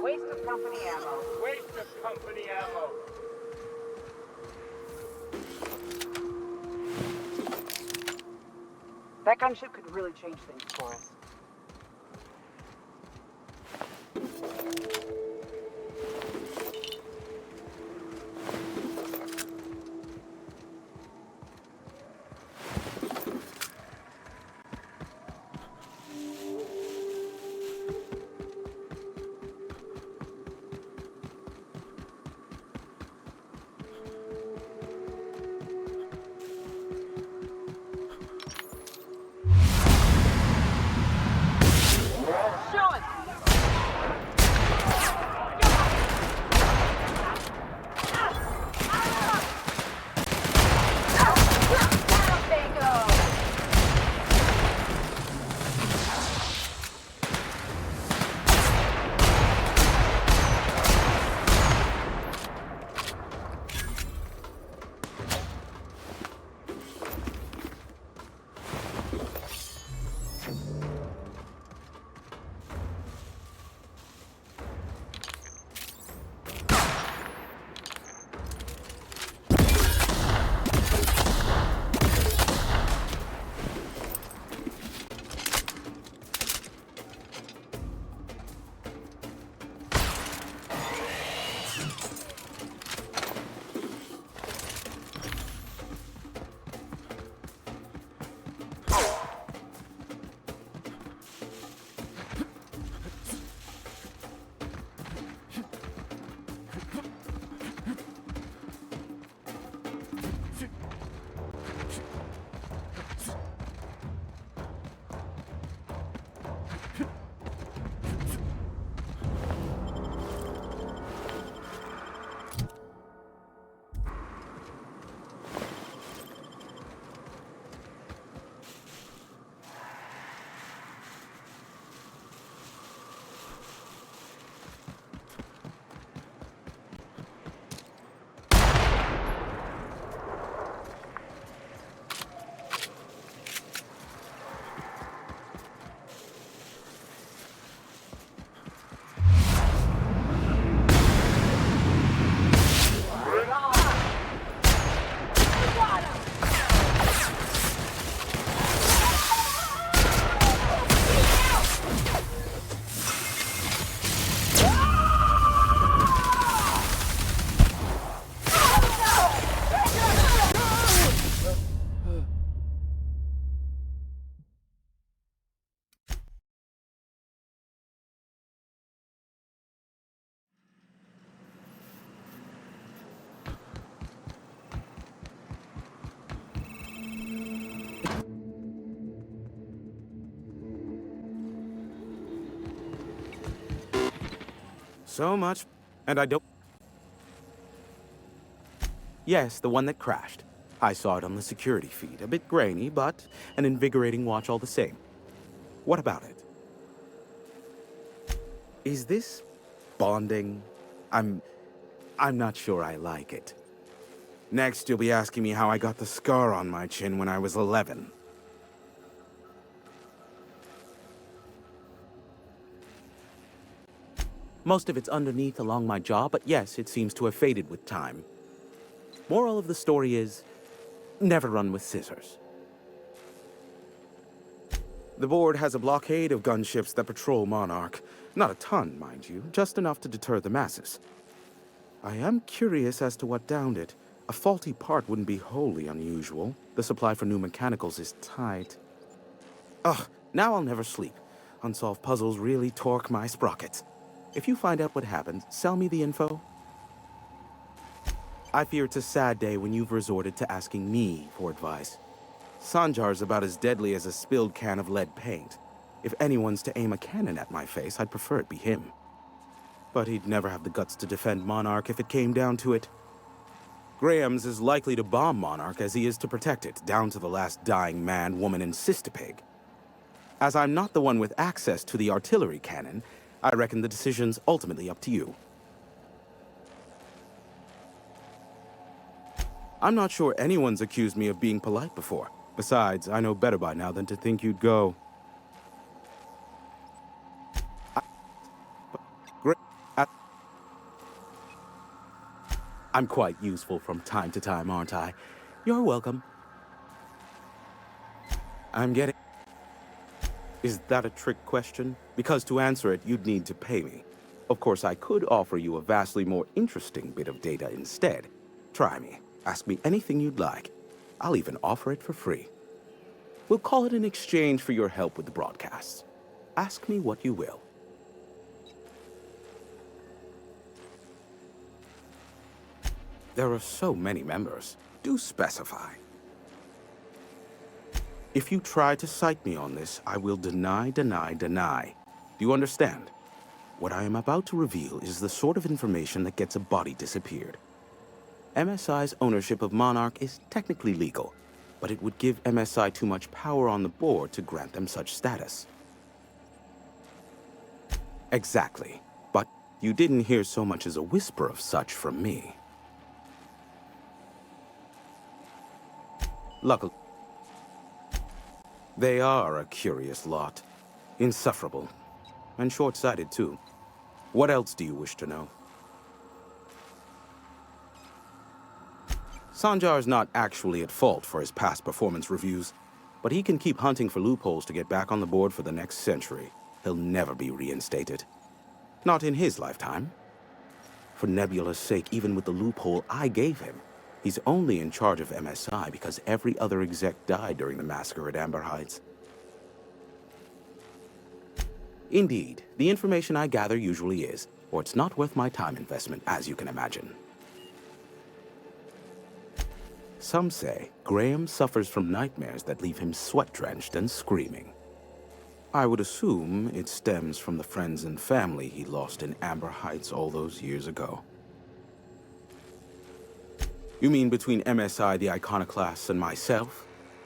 Waste of company ammo. Waste of company ammo. That gunship could really change things for us. So much, and I don't... Yes, the one that crashed. I saw it on the security feed. A bit grainy, but an invigorating watch all the same. What about it? Is this bonding? I'm not sure I like it. Next, you'll be asking me how I got the scar on my chin when I was 11. Most of it's underneath along my jaw, but yes, it seems to have faded with time. Moral of the story is, never run with scissors. The board has a blockade of gunships that patrol Monarch. Not a ton, mind you, just enough to deter the masses. I am curious as to what downed it. A faulty part wouldn't be wholly unusual. The supply for new mechanicals is tight. Ugh, now I'll never sleep. Unsolved puzzles really torque my sprockets. If you find out what happened, sell me the info. I fear it's a sad day when you've resorted to asking me for advice. Sanjar's about as deadly as a spilled can of lead paint. If anyone's to aim a cannon at my face, I'd prefer it be him. But he'd never have the guts to defend Monarch if it came down to it. Graham's as likely to bomb Monarch as he is to protect it, down to the last dying man, woman, and sister-pig. As I'm not the one with access to the artillery cannon, I reckon the decision's ultimately up to you. I'm not sure anyone's accused me of being polite before. Besides, I know better by now than to think you'd go. I'm quite useful from time to time, aren't I? You're welcome. I'm getting... Is that a trick question? Because to answer it, you'd need to pay me. Of course, I could offer you a vastly more interesting bit of data instead. Try me. Ask me anything you'd like. I'll even offer it for free. We'll call it an exchange for your help with the broadcasts. Ask me what you will. There are so many members. Do specify. If you try to cite me on this, I will deny. Do you understand? What I am about to reveal is the sort of information that gets a body disappeared. MSI's ownership of Monarch is technically legal, but it would give MSI too much power on the board to grant them such status. Exactly. But you didn't hear so much as a whisper of such from me. Luckily, they are a curious lot. Insufferable. And short-sighted, too. What else do you wish to know? Sanjar's not actually at fault for his past performance reviews, but he can keep hunting for loopholes to get back on the board for the next century. He'll never be reinstated. Not in his lifetime. For Nebula's sake, even with the loophole I gave him, he's only in charge of MSI because every other exec died during the massacre at Amber Heights. Indeed, the information I gather usually is, or it's not worth my time investment, as you can imagine. Some say Graham suffers from nightmares that leave him sweat-drenched and screaming. I would assume it stems from the friends and family he lost in Amber Heights all those years ago. You mean between MSI, the Iconoclasts, and myself?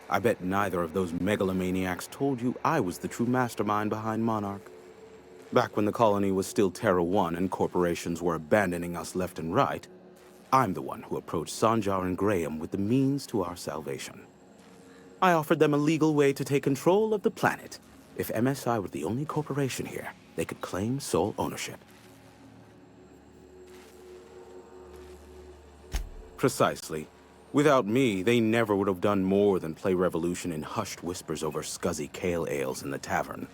I bet neither of those megalomaniacs told you I was the true mastermind behind Monarch. Back when the colony was still Terra 1 and corporations were abandoning us left and right, I'm the one who approached Sanjar and Graham with the means to our salvation. I offered them a legal way to take control of the planet. If MSI were the only corporation here, they could claim sole ownership. Precisely. Without me, they never would have done more than play Revolution in hushed whispers over scuzzy kale ales in the tavern.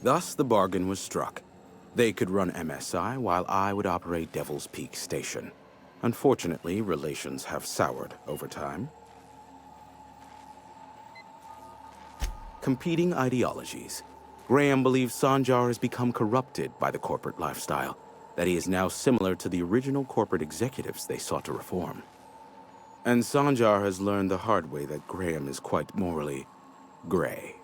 Thus, the bargain was struck. They could run MSI while I would operate Devil's Peak Station. Unfortunately, relations have soured over time. Competing ideologies. Graham believes Sanjar has become corrupted by the corporate lifestyle, that he is now similar to the original corporate executives they sought to reform. And Sanjar has learned the hard way that Graham is quite morally gray.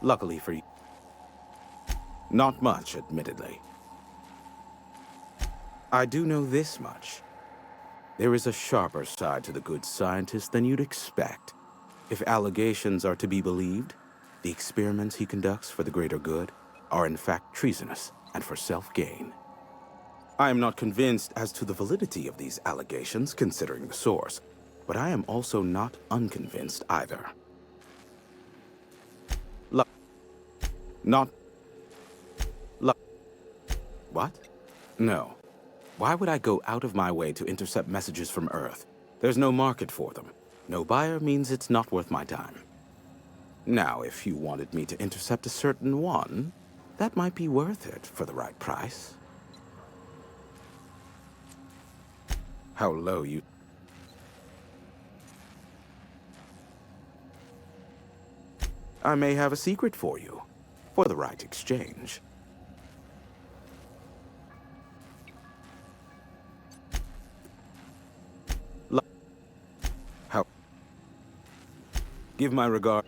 Luckily for you. Not much, admittedly. I do know this much. There is a sharper side to the good scientist than you'd expect. If allegations are to be believed, the experiments he conducts for the greater good are in fact treasonous and for self-gain. I am not convinced as to the validity of these allegations, considering the source, but I am also not unconvinced either. What? No. Why would I go out of my way to intercept messages from Earth? There's no market for them. No buyer means it's not worth my time. Now, if you wanted me to intercept a certain one, that might be worth it for the right price. How low you... I may have a secret for you, for the right exchange. How... Give my regard...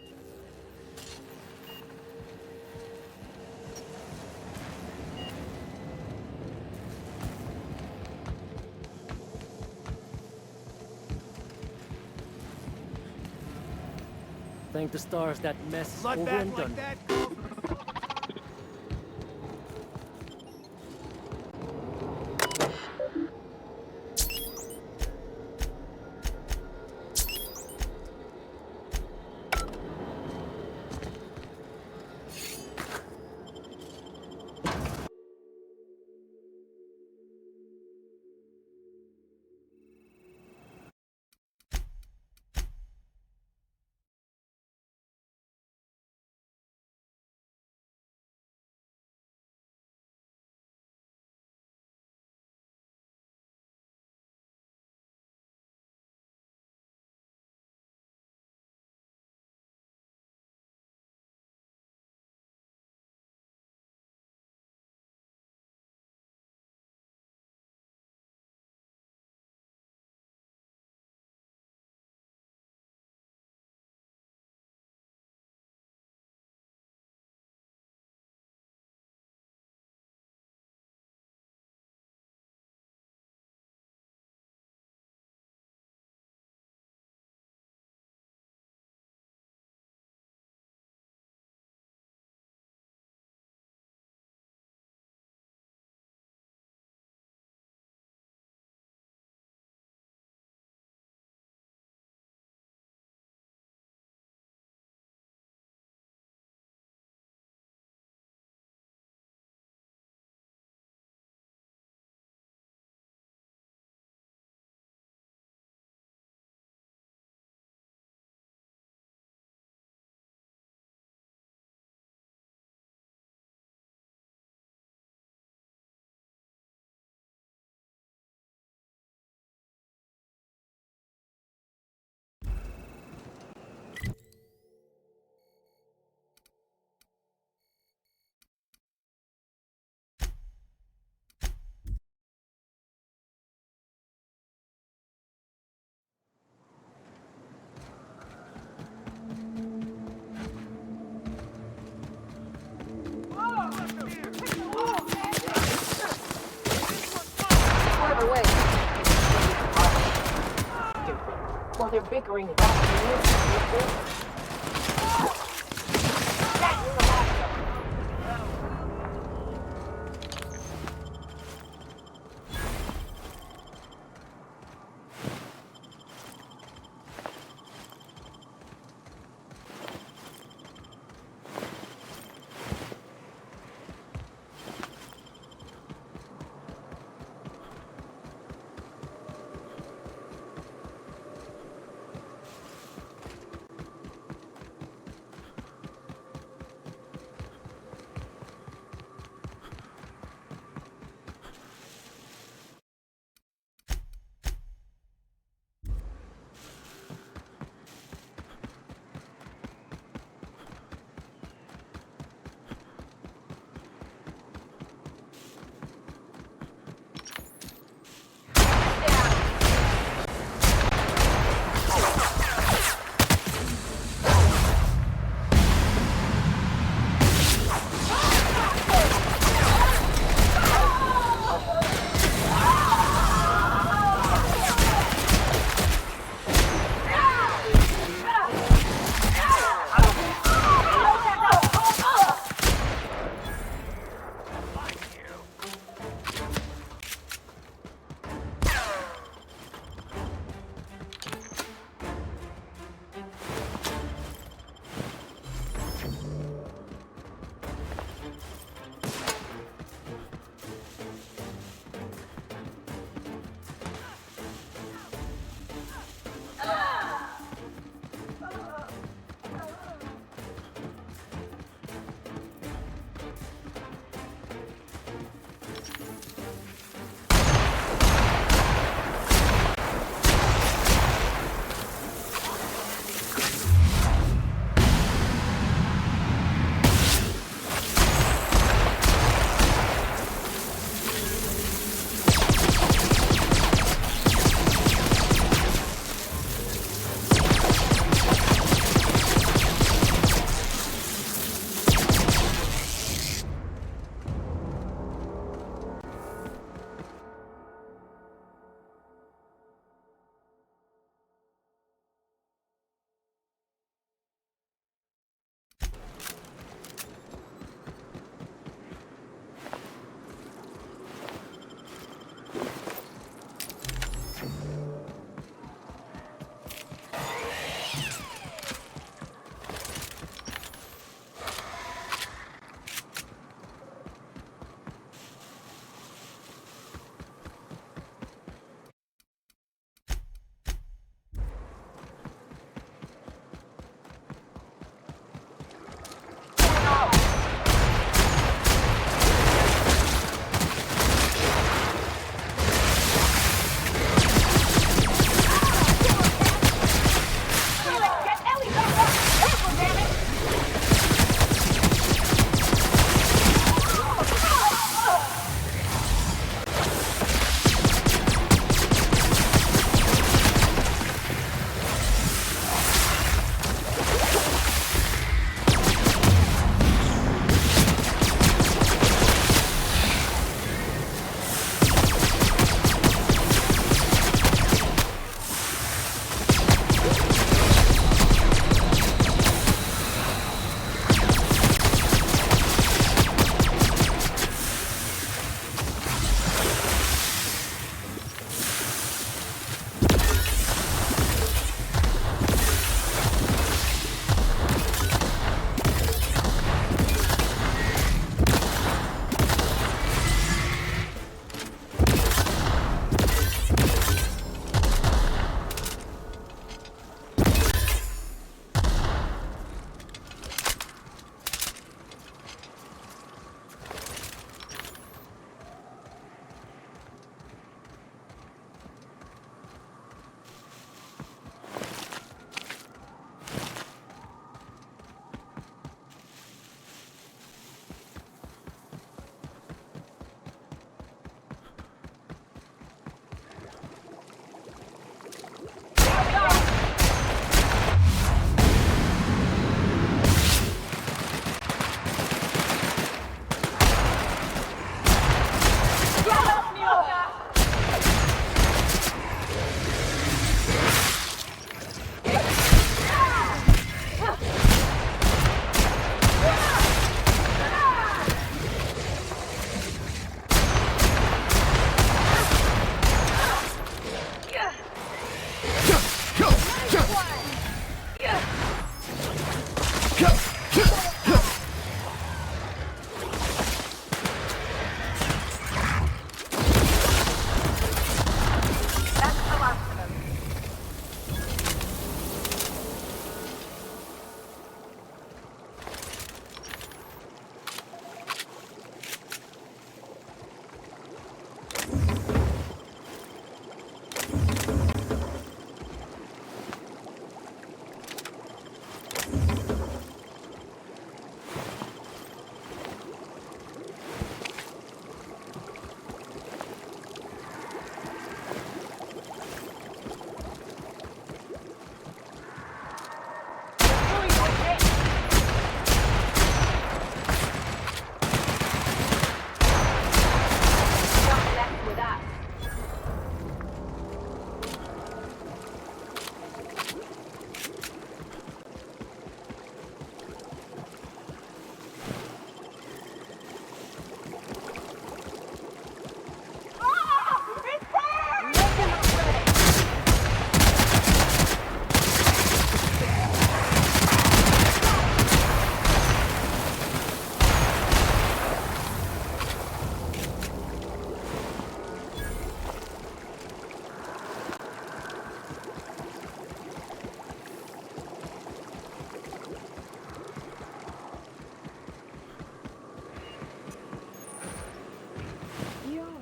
Thank the stars that mess is over and done. While they're bickering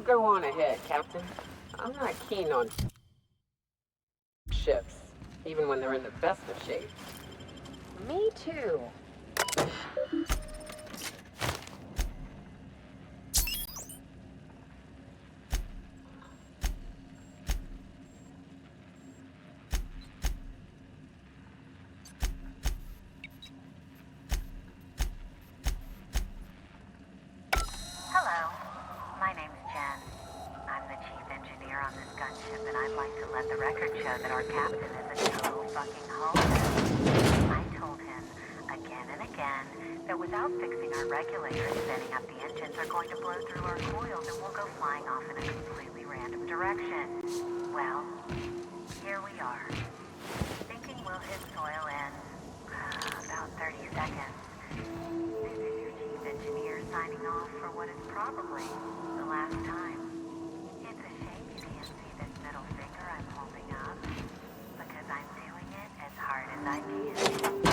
go on ahead, Captain. I'm not keen on ships, even when they're in the best of shape. Me too. Hello, my name's Jen. I'm the chief engineer on this gunship, and I'd like to let the record show that our captain is a total fucking homer. I told him again and again that without fixing our regulators, setting up the engines are going to blow through our coils and we'll go flying off in a completely random direction. Well, here we are, thinking we'll hit soil in about 30 seconds. This is your chief engineer signing off for what is probably the last time. It's a shame you can't see this middle finger I'm holding up, because I'm doing it as hard as I can.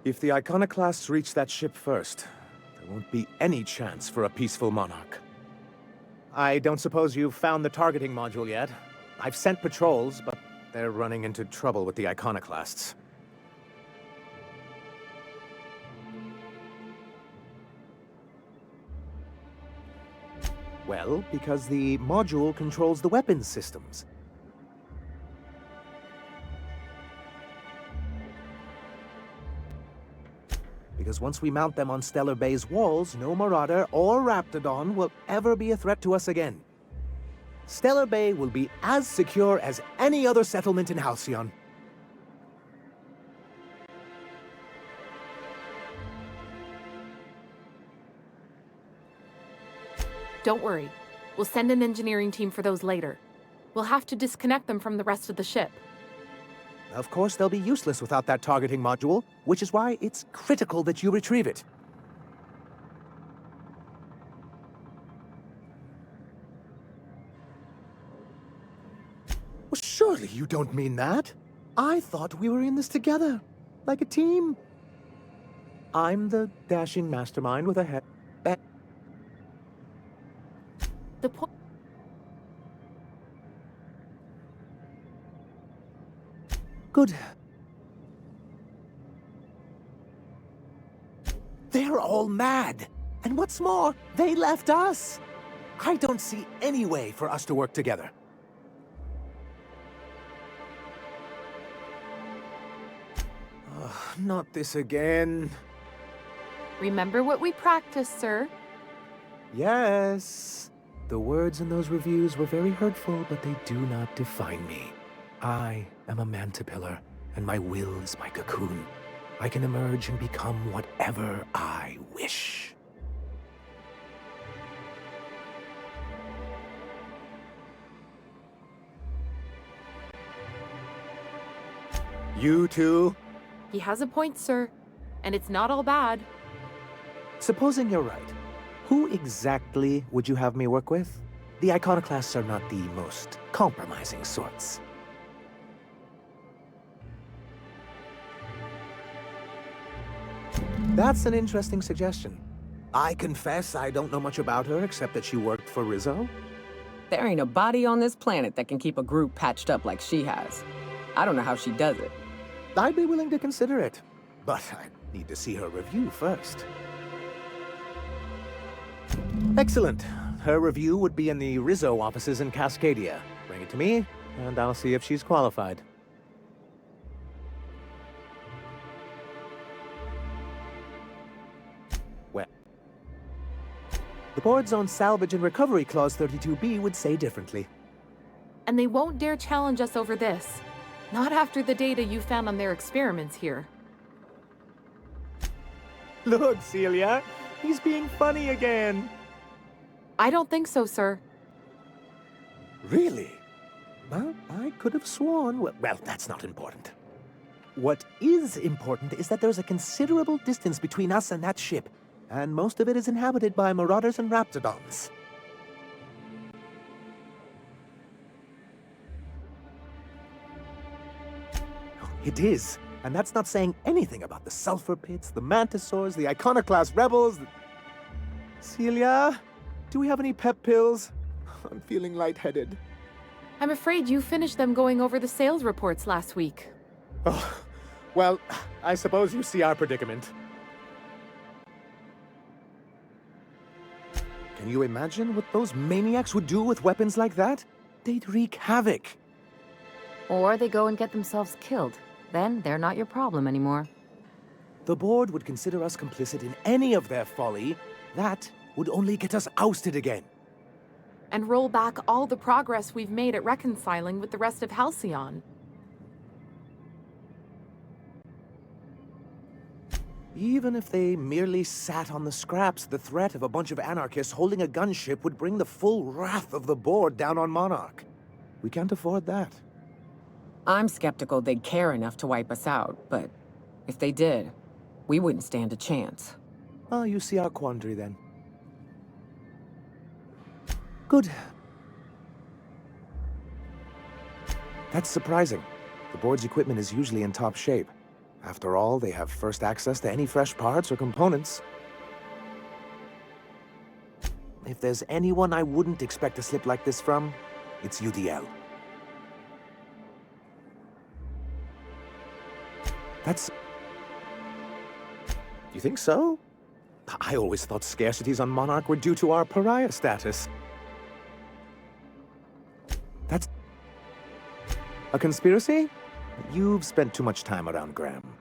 If the iconoclasts reach that ship first, there won't be any chance for a peaceful monarch. I don't suppose you've found the targeting module yet. I've sent patrols, but they're running into trouble with the iconoclasts. Well, because the module controls the weapons systems. Because once we mount them on Stellar Bay's walls, no Marauder or Raptidon will ever be a threat to us again. Stellar Bay will be as secure as any other settlement in Halcyon. Don't worry. We'll send an engineering team for those later. We'll have to disconnect them from the rest of the ship. Of course, they'll be useless without that targeting module, which is why it's critical that you retrieve it. Well, surely you don't mean that. I thought we were in this together, like a team. I'm the dashing mastermind with a head. The point. Good. They're all mad. And what's more, they left us. I don't see any way for us to work together. Not this again. Remember what we practiced, sir. Yes. The words in those reviews were very hurtful, but they do not define me. I am a mantipillar, and my will is my cocoon. I can emerge and become whatever I wish. You too? He has a point, sir. And it's not all bad. Supposing you're right, who exactly would you have me work with? The iconoclasts are not the most compromising sorts. That's an interesting suggestion. I confess I don't know much about her except that she worked for Rizzo. There ain't a body on this planet that can keep a group patched up like she has. I don't know how she does it. I'd be willing to consider it, but I need to see her review first. Excellent. Her review would be in the Rizzo offices in Cascadia. Bring it to me, and I'll see if she's qualified. Well, the board's own salvage and recovery clause 32B would say differently. And they won't dare challenge us over this. Not after the data you found on their experiments here. Look, Celia, he's being funny again. I don't think so, sir. Really? Well, I could have sworn... Well, that's not important. What is important is that there's a considerable distance between us and that ship, and most of it is inhabited by Marauders and Raptidons. It is, and that's not saying anything about the Sulfur Pits, the Mantisaurs, the Iconoclast Rebels... Celia, do we have any pep pills? I'm feeling lightheaded. I'm afraid you finished them going over the sales reports last week. Oh, well, I suppose you see our predicament. Can you imagine what those maniacs would do with weapons like that? They'd wreak havoc. Or they go and get themselves killed. Then they're not your problem anymore. The board would consider us complicit in any of their folly. That would only get us ousted again. And roll back all the progress we've made at reconciling with the rest of Halcyon. Even if they merely sat on the scraps, the threat of a bunch of anarchists holding a gunship would bring the full wrath of the board down on Monarch. We can't afford that. I'm skeptical they'd care enough to wipe us out, but if they did, we wouldn't stand a chance. Oh, you see our quandary then. Good. That's surprising. The board's equipment is usually in top shape. After all, they have first access to any fresh parts or components. If there's anyone I wouldn't expect a slip like this from, it's UDL. That's... You think so? I always thought scarcities on Monarch were due to our pariah status. That's... a conspiracy? You've spent too much time around Graham.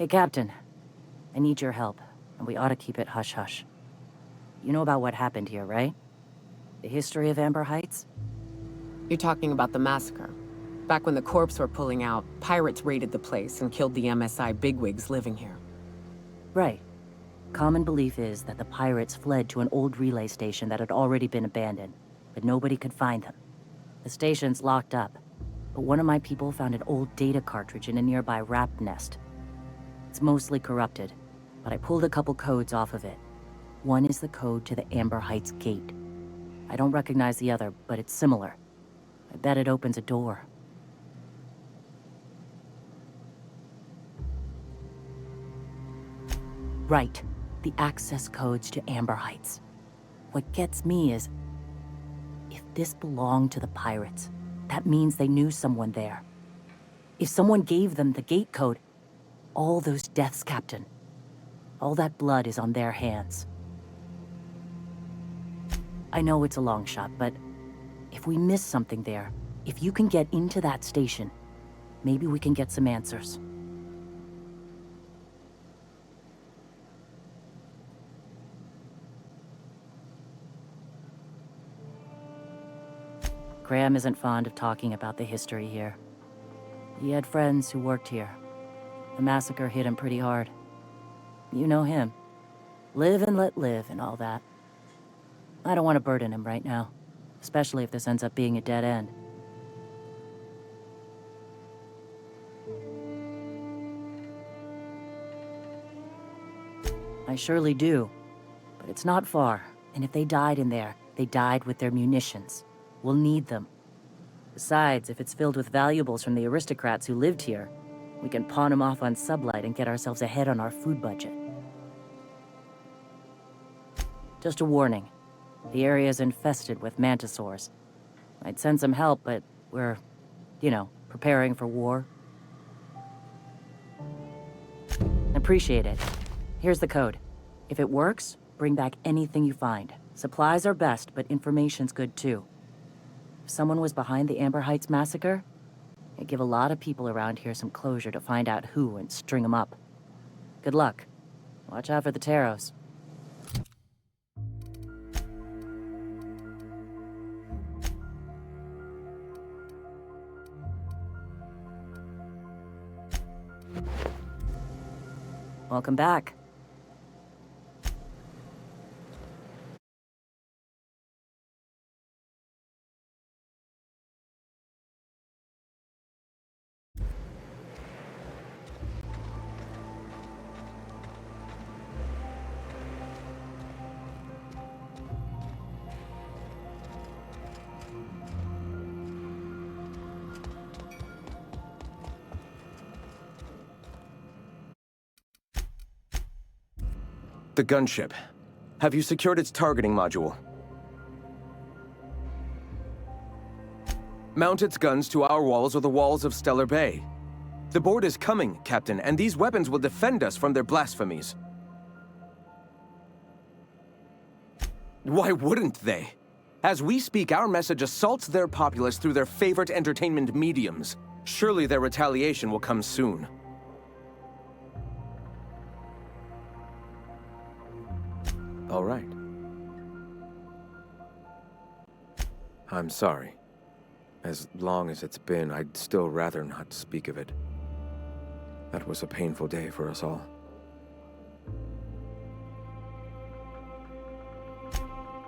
Hey, Captain. I need your help, and we ought to keep it hush-hush. You know about what happened here, right? The history of Amber Heights? You're talking about the massacre. Back when the corps were pulling out, pirates raided the place and killed the MSI bigwigs living here. Right. Common belief is that the pirates fled to an old relay station that had already been abandoned, but nobody could find them. The station's locked up, but one of my people found an old data cartridge in a nearby rat nest. It's mostly corrupted, but I pulled a couple codes off of it. One is the code to the Amber Heights gate. I don't recognize the other, but it's similar. I bet it opens a door. Right. The access codes to Amber Heights. What gets me is, if this belonged to the pirates, that means they knew someone there. If someone gave them the gate code, all those deaths, Captain, all that blood is on their hands. I know it's a long shot, but if we miss something there, if you can get into that station, maybe we can get some answers. Graham isn't fond of talking about the history here. He had friends who worked here. The massacre hit him pretty hard. You know him. Live and let live and all that. I don't want to burden him right now, especially if this ends up being a dead end. I surely do, but it's not far, and if they died in there, they died with their munitions. We'll need them. Besides, if it's filled with valuables from the aristocrats who lived here, we can pawn them off on Sublight and get ourselves ahead on our food budget. Just a warning. The area's infested with mantisaurs. I'd send some help, but we're, preparing for war. Appreciate it. Here's the code. If it works, bring back anything you find. Supplies are best, but information's good too. If someone was behind the Amber Heights massacre, it'd give a lot of people around here some closure to find out who and string them up. Good luck. Watch out for the Taros. Welcome back. The gunship. Have you secured its targeting module? Mount its guns to our walls or the walls of Stellar Bay. The board is coming, Captain, and these weapons will defend us from their blasphemies. Why wouldn't they? As we speak, our message assaults their populace through their favorite entertainment mediums. Surely their retaliation will come soon. All right. I'm sorry. As long as it's been, I'd still rather not speak of it. That was a painful day for us all.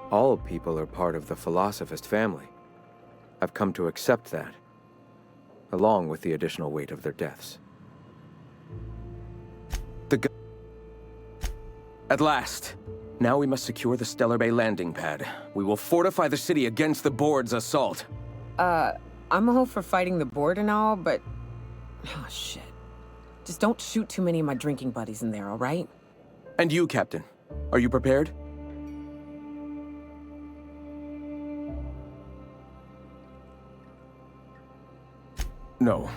All people are part of the Philosophist family. I've come to accept that, along with the additional weight of their deaths. At last! Now we must secure the Stellar Bay landing pad. We will fortify the city against the board's assault. I'm all for fighting the board and all, but... Oh, shit. Just don't shoot too many of my drinking buddies in there, all right? And you, Captain. Are you prepared? No.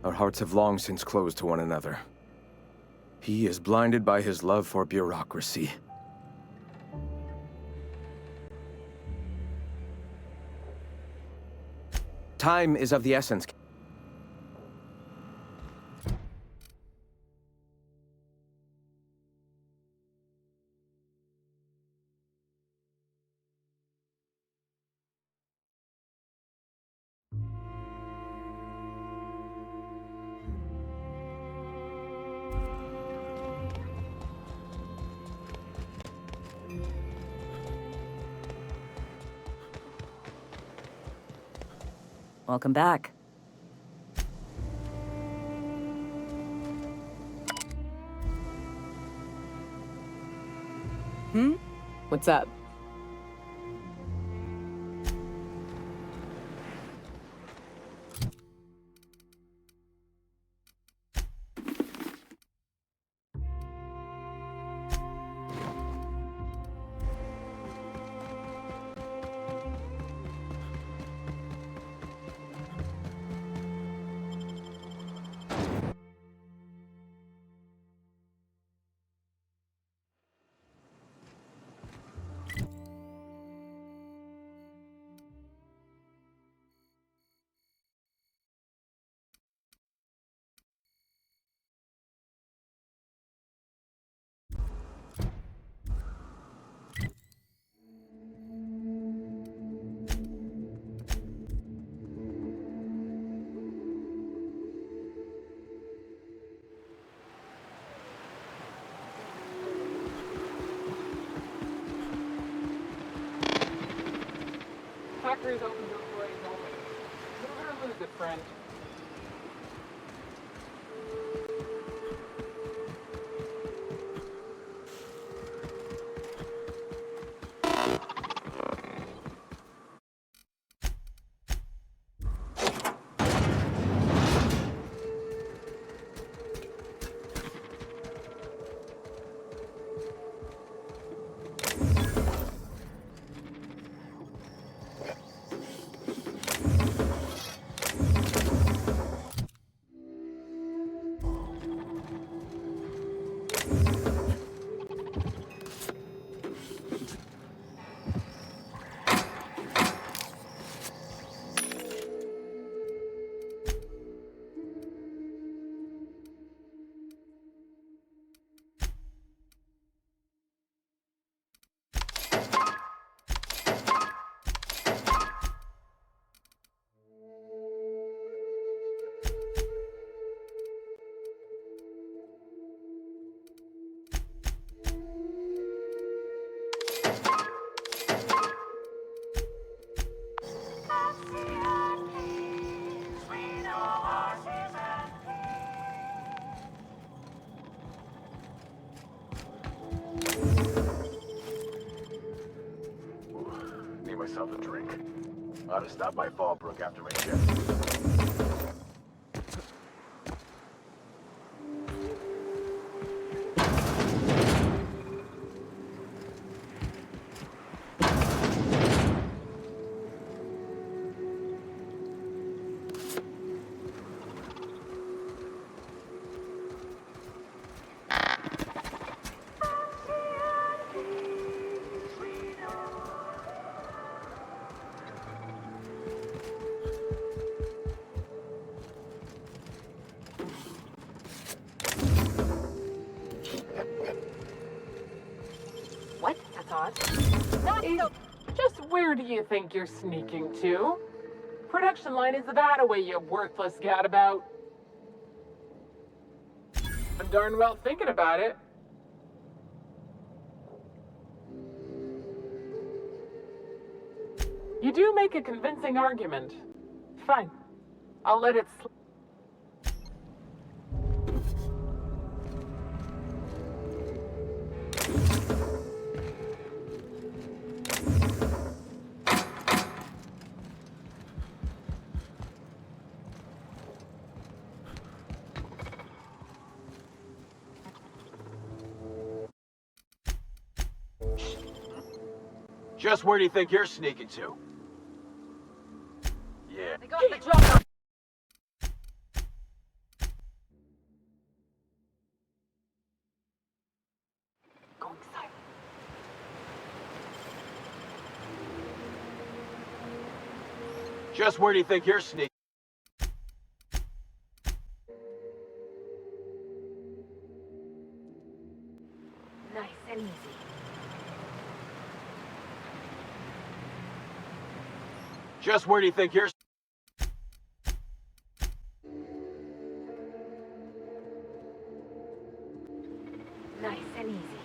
Our hearts have long since closed to one another. He is blinded by his love for bureaucracy. Time is of the essence. Welcome back. What's up? Factory's open to employees only. Never gonna lose it, friend. Need myself a drink. Ought to stop by Fallbrook after my shift. What? That's odd. Just where do you think you're sneaking to? Production line is that away, you worthless gadabout. I'm darn well thinking about it. You do make a convincing argument. Fine. I'll let it slip. Just where do you think you're sneaking to? Yeah. They got the job. Going silent. Just where do you think you're sneaking? Nice and easy. Just where do you think you're? Nice and easy.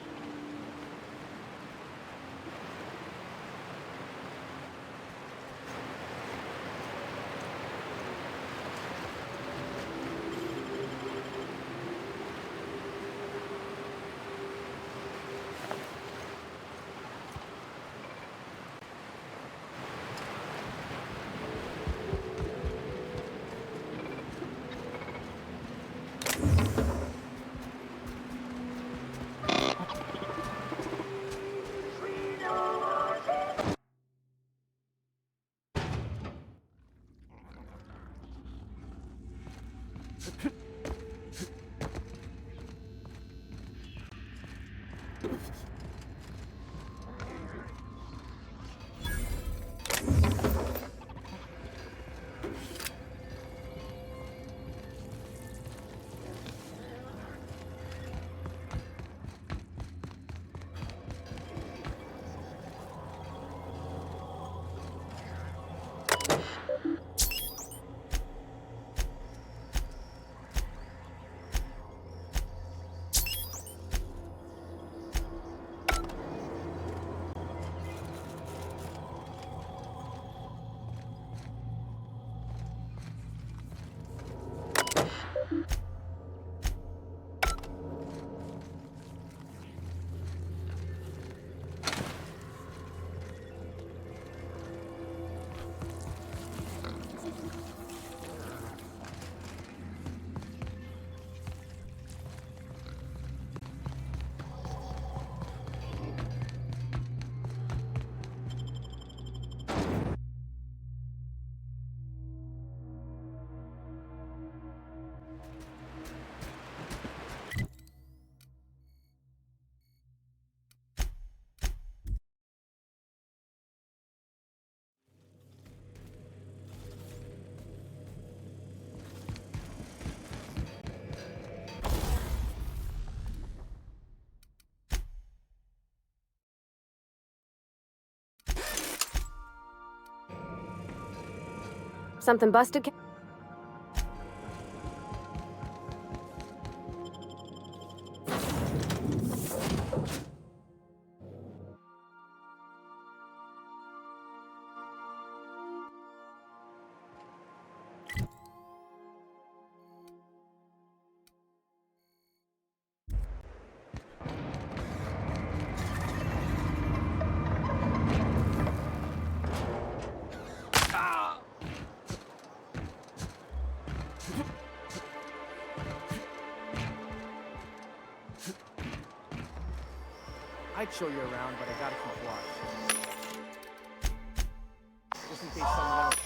Something busted? I'd show you around, but I gotta keep watch. Just in case someone else...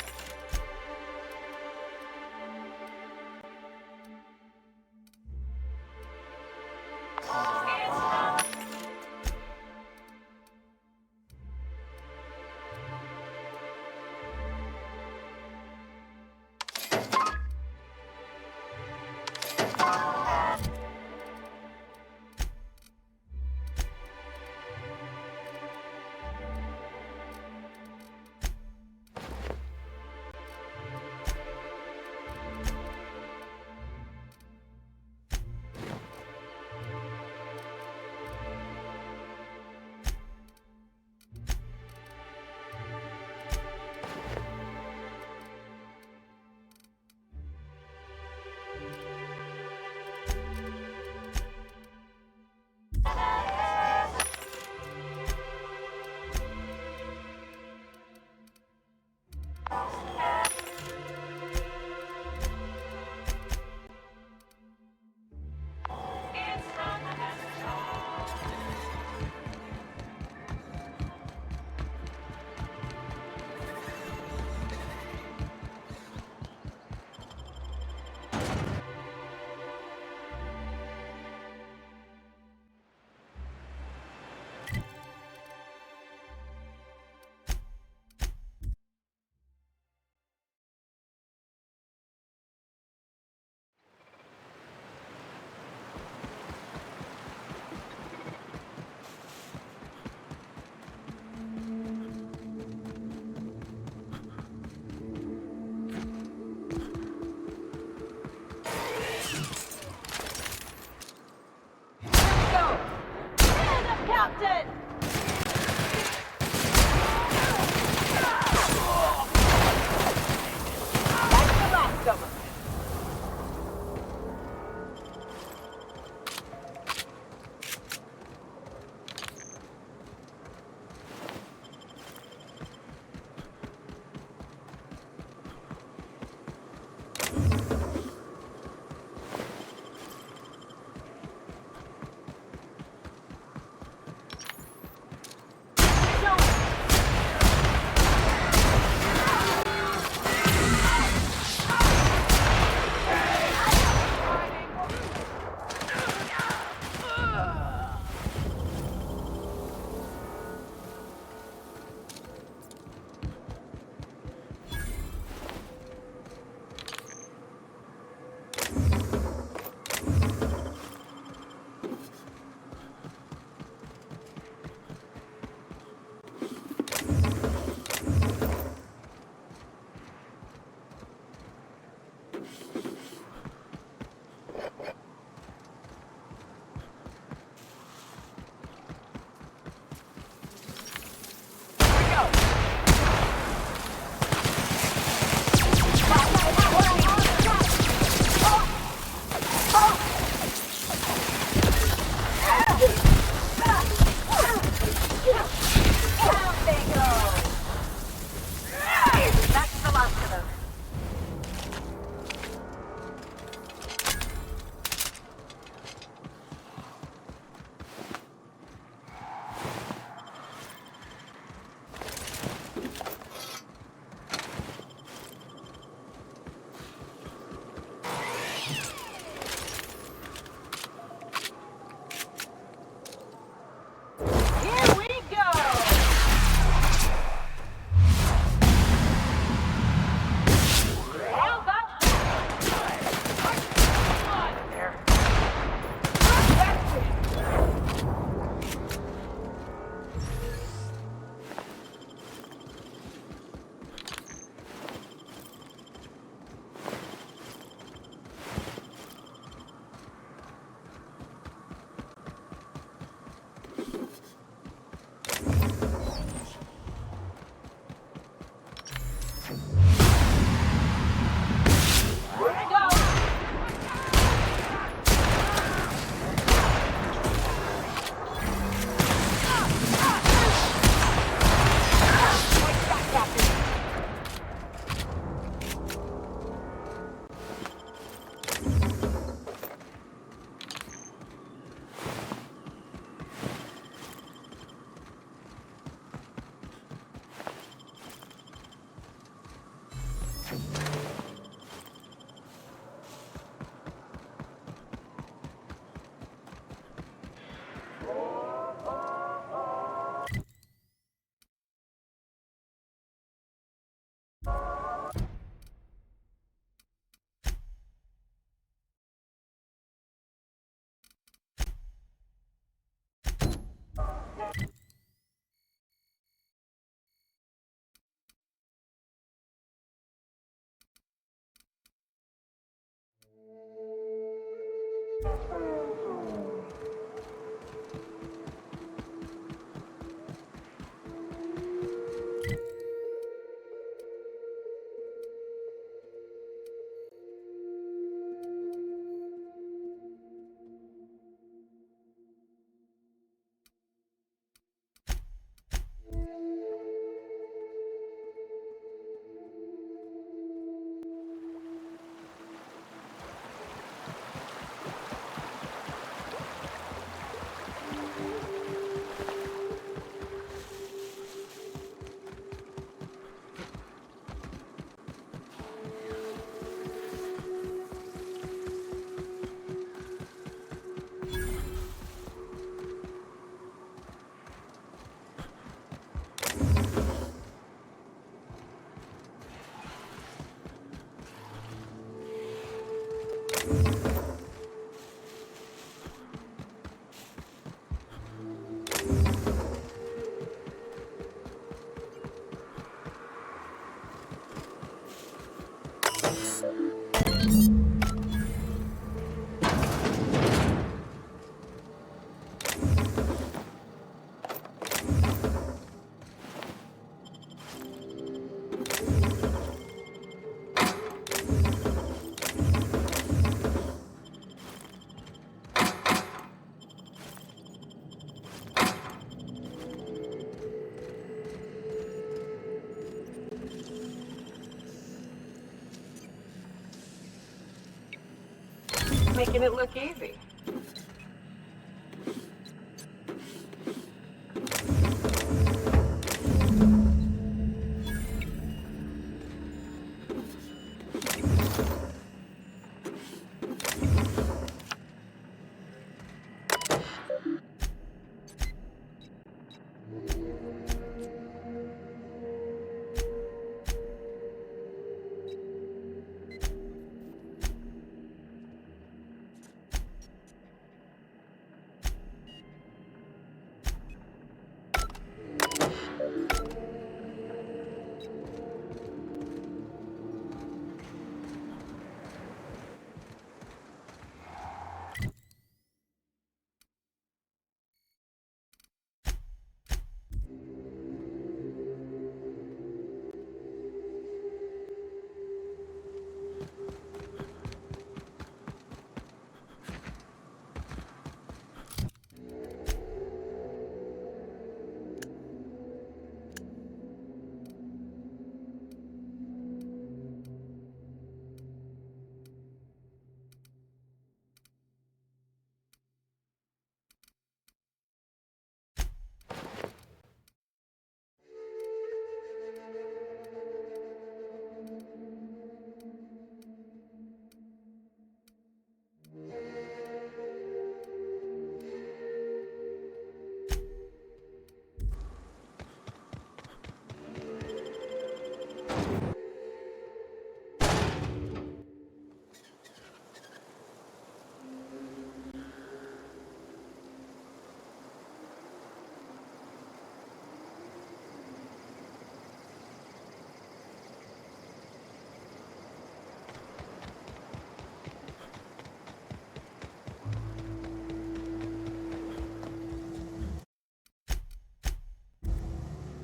making it look easy.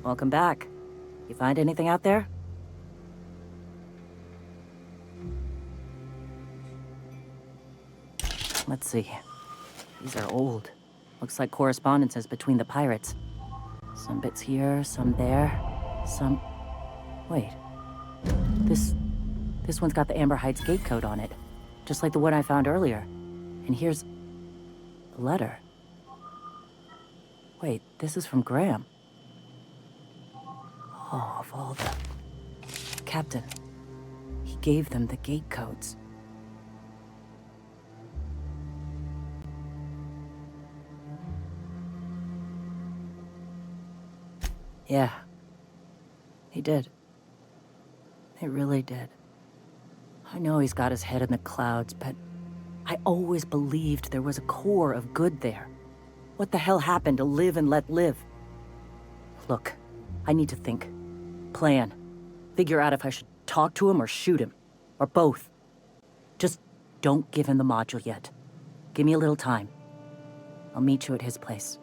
Welcome back. You find anything out there? Let's see. These are old. Looks like correspondences between the pirates. Some bits here, some there, some... Wait. This one's got the Amber Heights gate code on it. Just like the one I found earlier. And here's... a letter. Wait, this is from Graham. Oh, of all the... Captain. He gave them the gate codes. Yeah. He did. He really did. I know he's got his head in the clouds, but I always believed there was a core of good there. What the hell happened to live and let live? Look, I need to think. Plan. Figure out if I should talk to him or shoot him. Or both. Just don't give him the module yet. Give me a little time. I'll meet you at his place.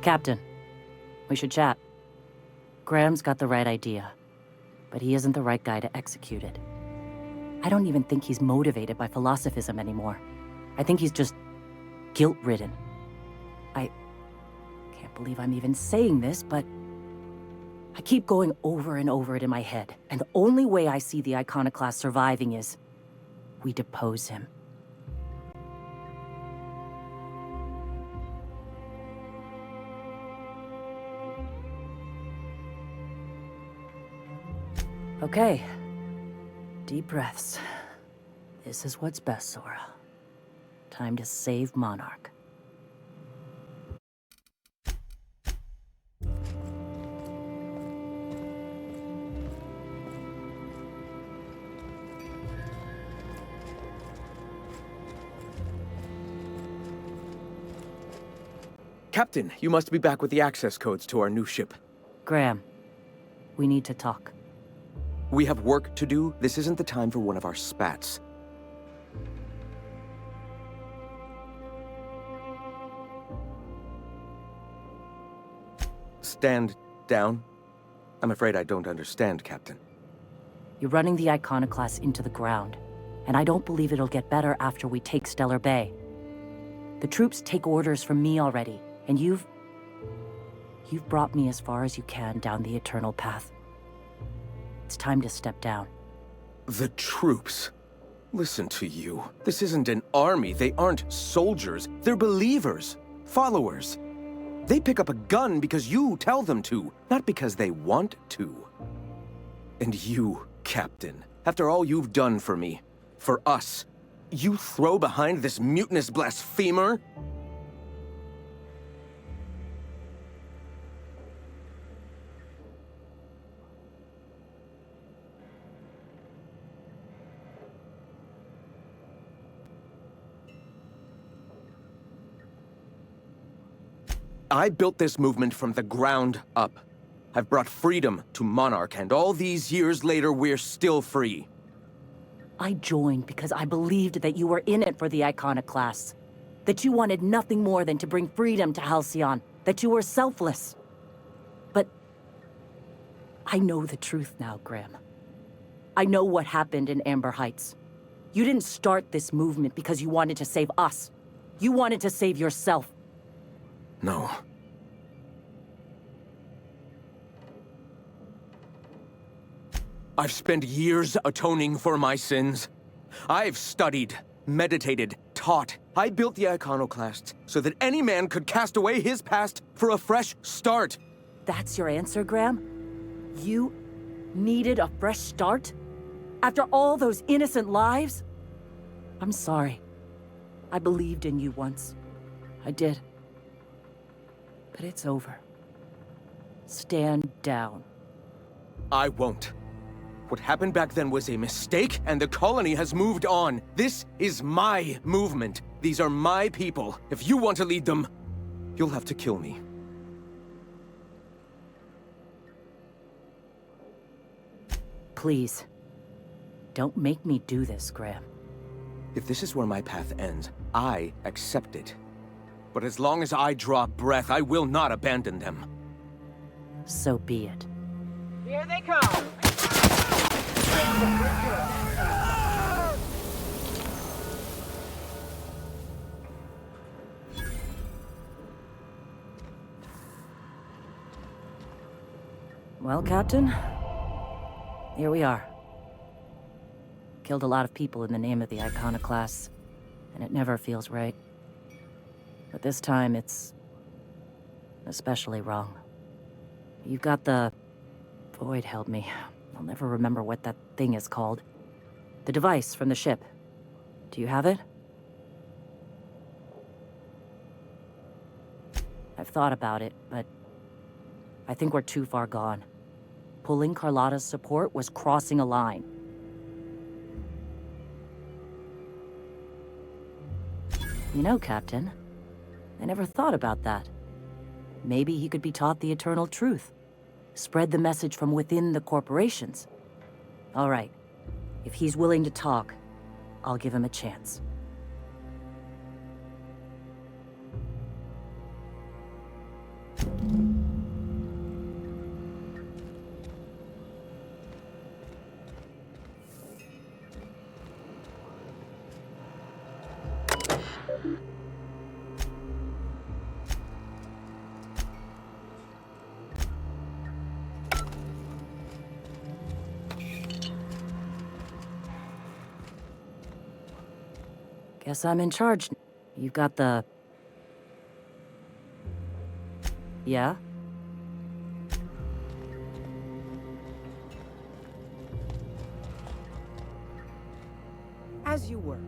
Captain, we should chat. Graham's got the right idea, but he isn't the right guy to execute it. I don't even think he's motivated by philosophism anymore. I think he's just guilt-ridden. I can't believe I'm even saying this, but I keep going over and over it in my head, and the only way I see the Iconoclast surviving is we depose him. Okay. Deep breaths. This is what's best, Sora. Time to save Monarch. Captain, you must be back with the access codes to our new ship. Graham, we need to talk. We have work to do. This isn't the time for one of our spats. Stand down. I'm afraid I don't understand, Captain. You're running the Iconoclast into the ground, and I don't believe it'll get better after we take Stellar Bay. The troops take orders from me already, and you've brought me as far as you can down the eternal path. It's time to step down. The troops? Listen to you. This isn't an army. They aren't soldiers. They're believers. Followers. They pick up a gun because you tell them to, not because they want to. And you, Captain, after all you've done for me, for us, you throw behind this mutinous blasphemer? I built this movement from the ground up. I've brought freedom to Monarch, and all these years later, we're still free. I joined because I believed that you were in it for the Iconoclasts. That you wanted nothing more than to bring freedom to Halcyon. That you were selfless. But I know the truth now, Graham. I know what happened in Amber Heights. You didn't start this movement because you wanted to save us. You wanted to save yourself. No. I've spent years atoning for my sins. I've studied, meditated, taught. I built the Iconoclasts so that any man could cast away his past for a fresh start. That's your answer, Graham? You needed a fresh start? After all those innocent lives? I'm sorry. I believed in you once. I did. But it's over. Stand down. I won't. What happened back then was a mistake, and the colony has moved on. This is my movement. These are my people. If you want to lead them, you'll have to kill me. Please. Don't make me do this, Graham. If this is where my path ends, I accept it. But as long as I draw breath, I will not abandon them. So be it. Here they come! Well, Captain, here we are. Killed a lot of people in the name of the Iconoclasts, and it never feels right. But this time, it's especially wrong. You've got the... Void held me. I'll never remember what that thing is called. The device from the ship. Do you have it? I've thought about it, but I think we're too far gone. Pulling Carlotta's support was crossing a line. You know, Captain, I never thought about that. Maybe he could be taught the eternal truth. Spread the message from within the corporations. All right. If he's willing to talk, I'll give him a chance. Guess I'm in charge. You've got the... Yeah? As you were.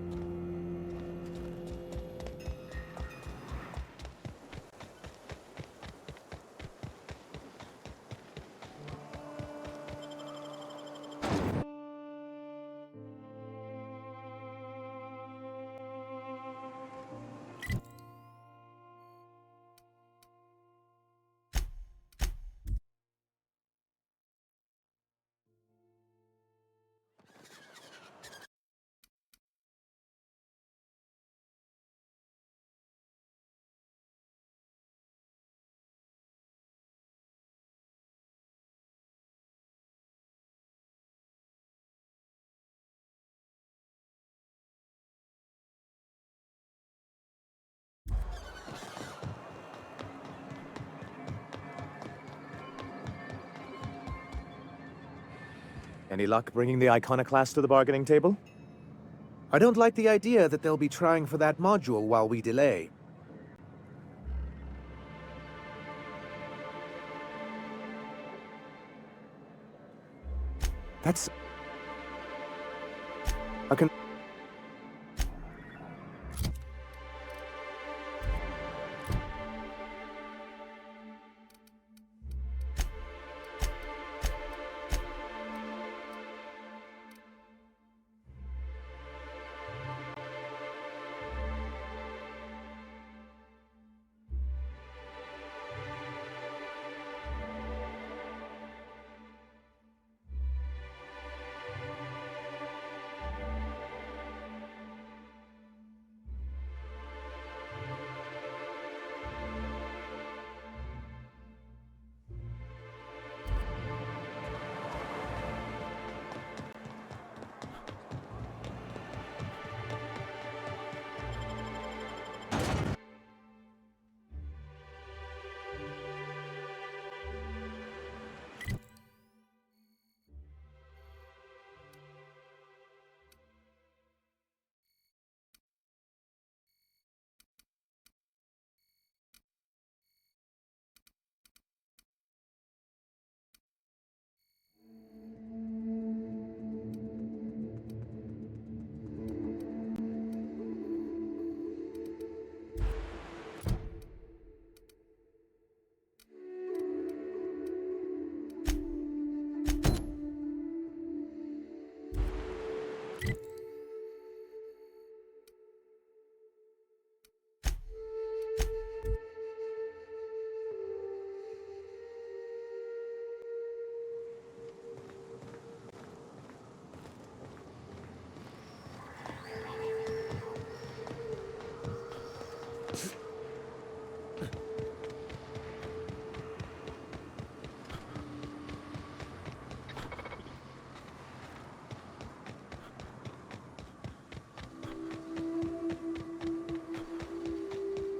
Any luck bringing the iconoclast to the bargaining table? I don't like the idea that they'll be trying for that module while we delay. That's...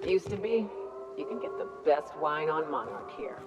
Used to be, you can get the best wine on Monarch here.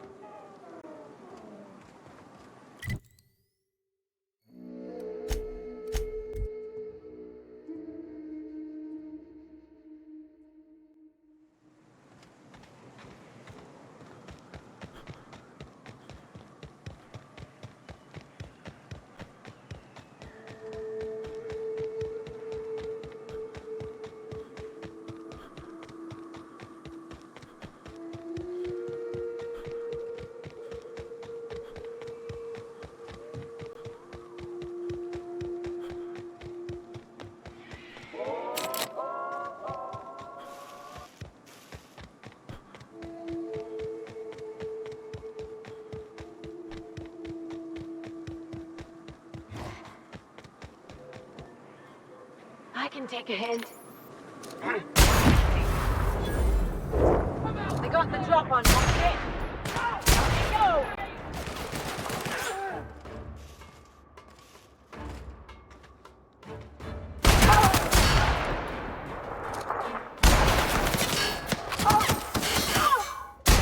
I can take a hint. They got the drop on me. Go!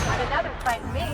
Got another fighting me.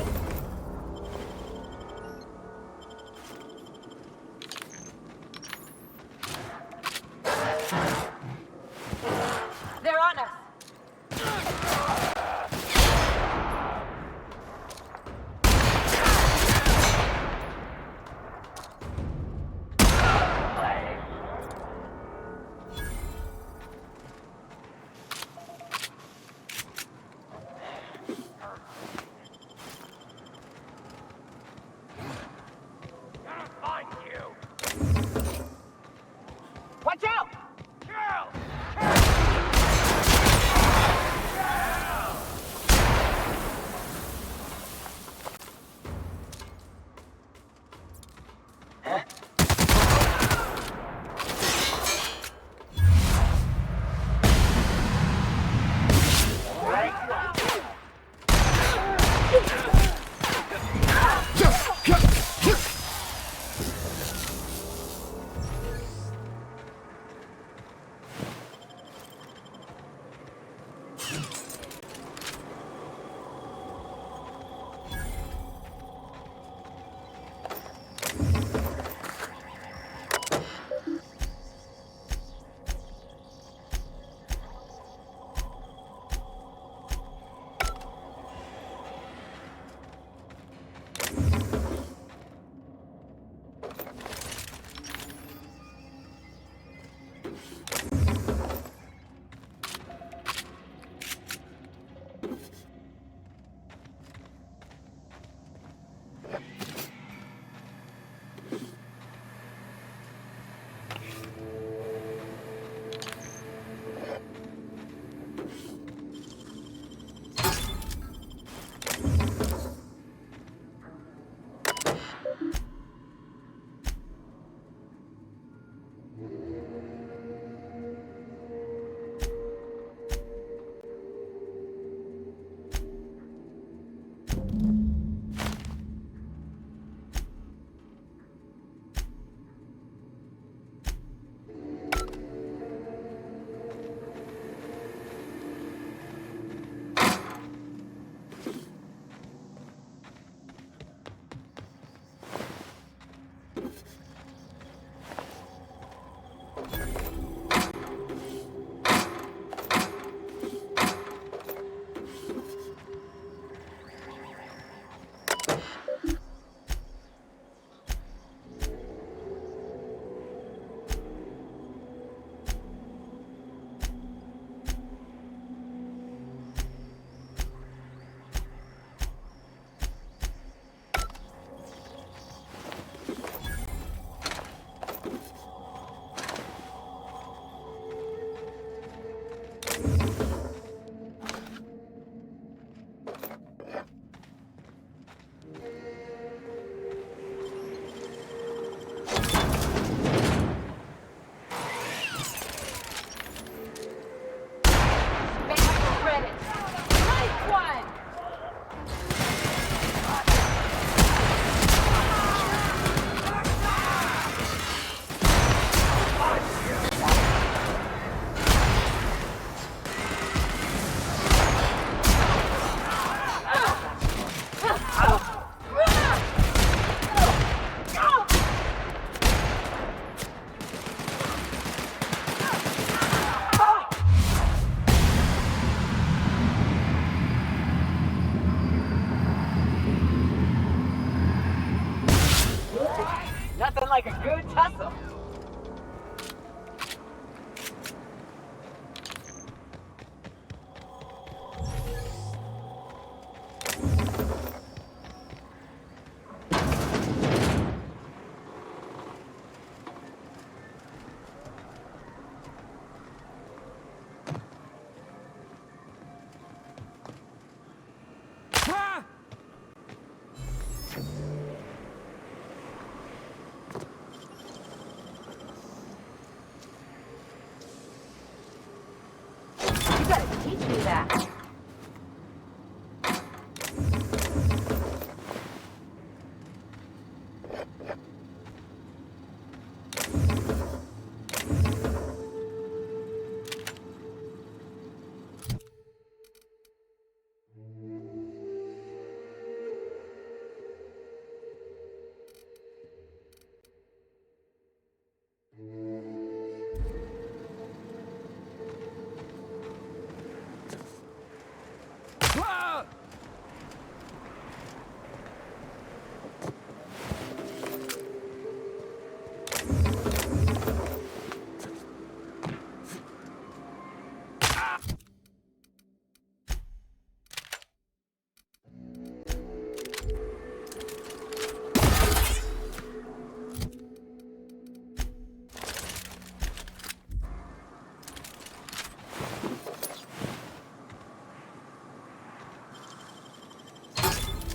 like a good tussle. You gotta teach me that.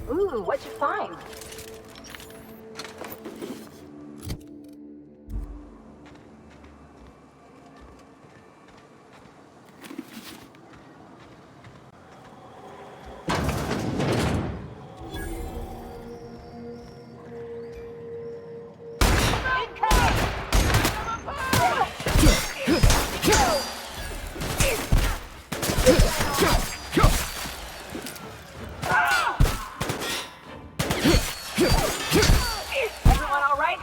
Ooh, what'd you find? Everyone all right?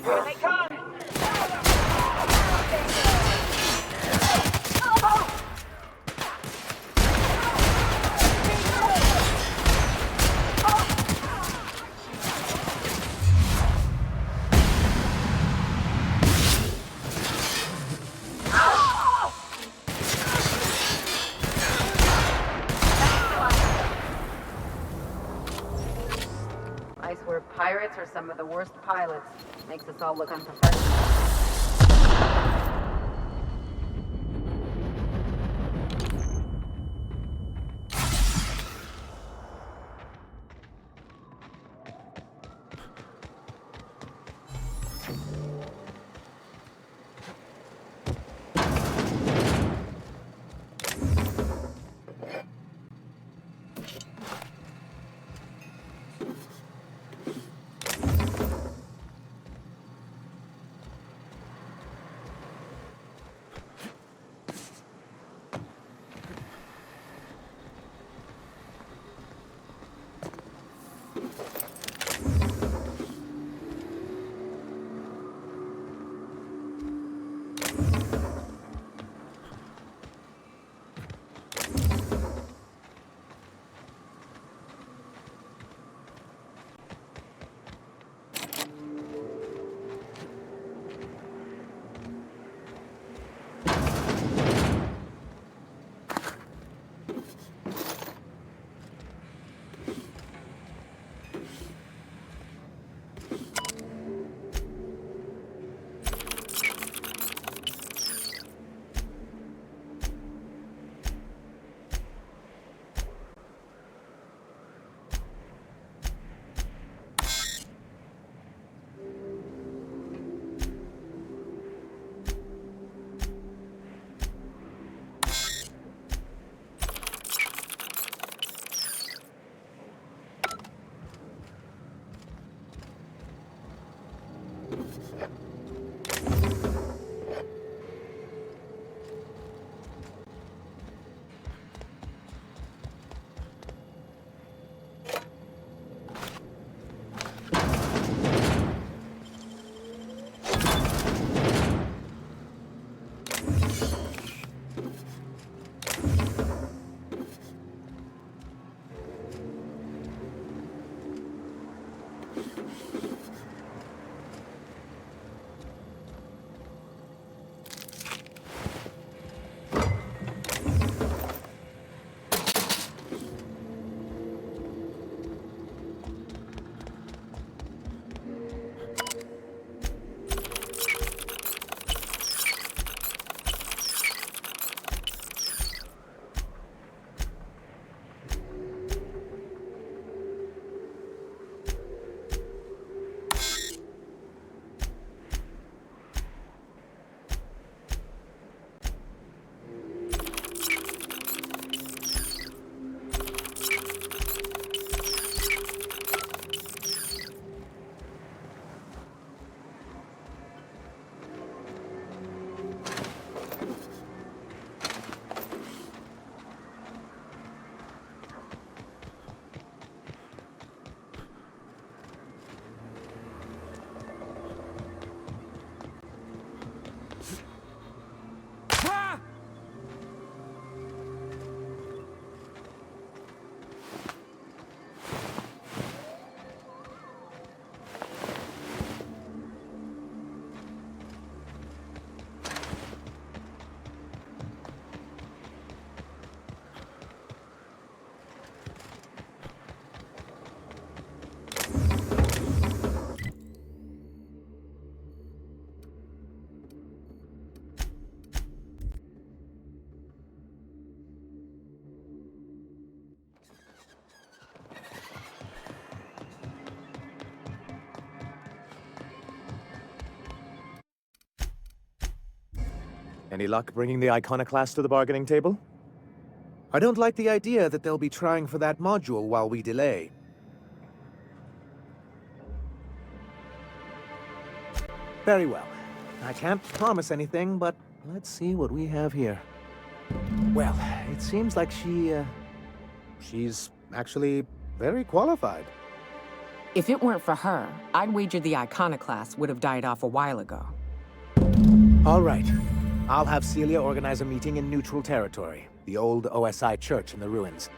Here they come! I swear pirates are some of the worst pilots. Makes us all look unprofessional. Any luck bringing the Iconoclast to the bargaining table? I don't like the idea that they'll be trying for that module while we delay. Very well. I can't promise anything, but let's see what we have here. Well, it seems like she's actually very qualified. If it weren't for her, I'd wager the Iconoclast would have died off a while ago. All right. I'll have Celia organize a meeting in neutral territory, the old OSI church in the ruins.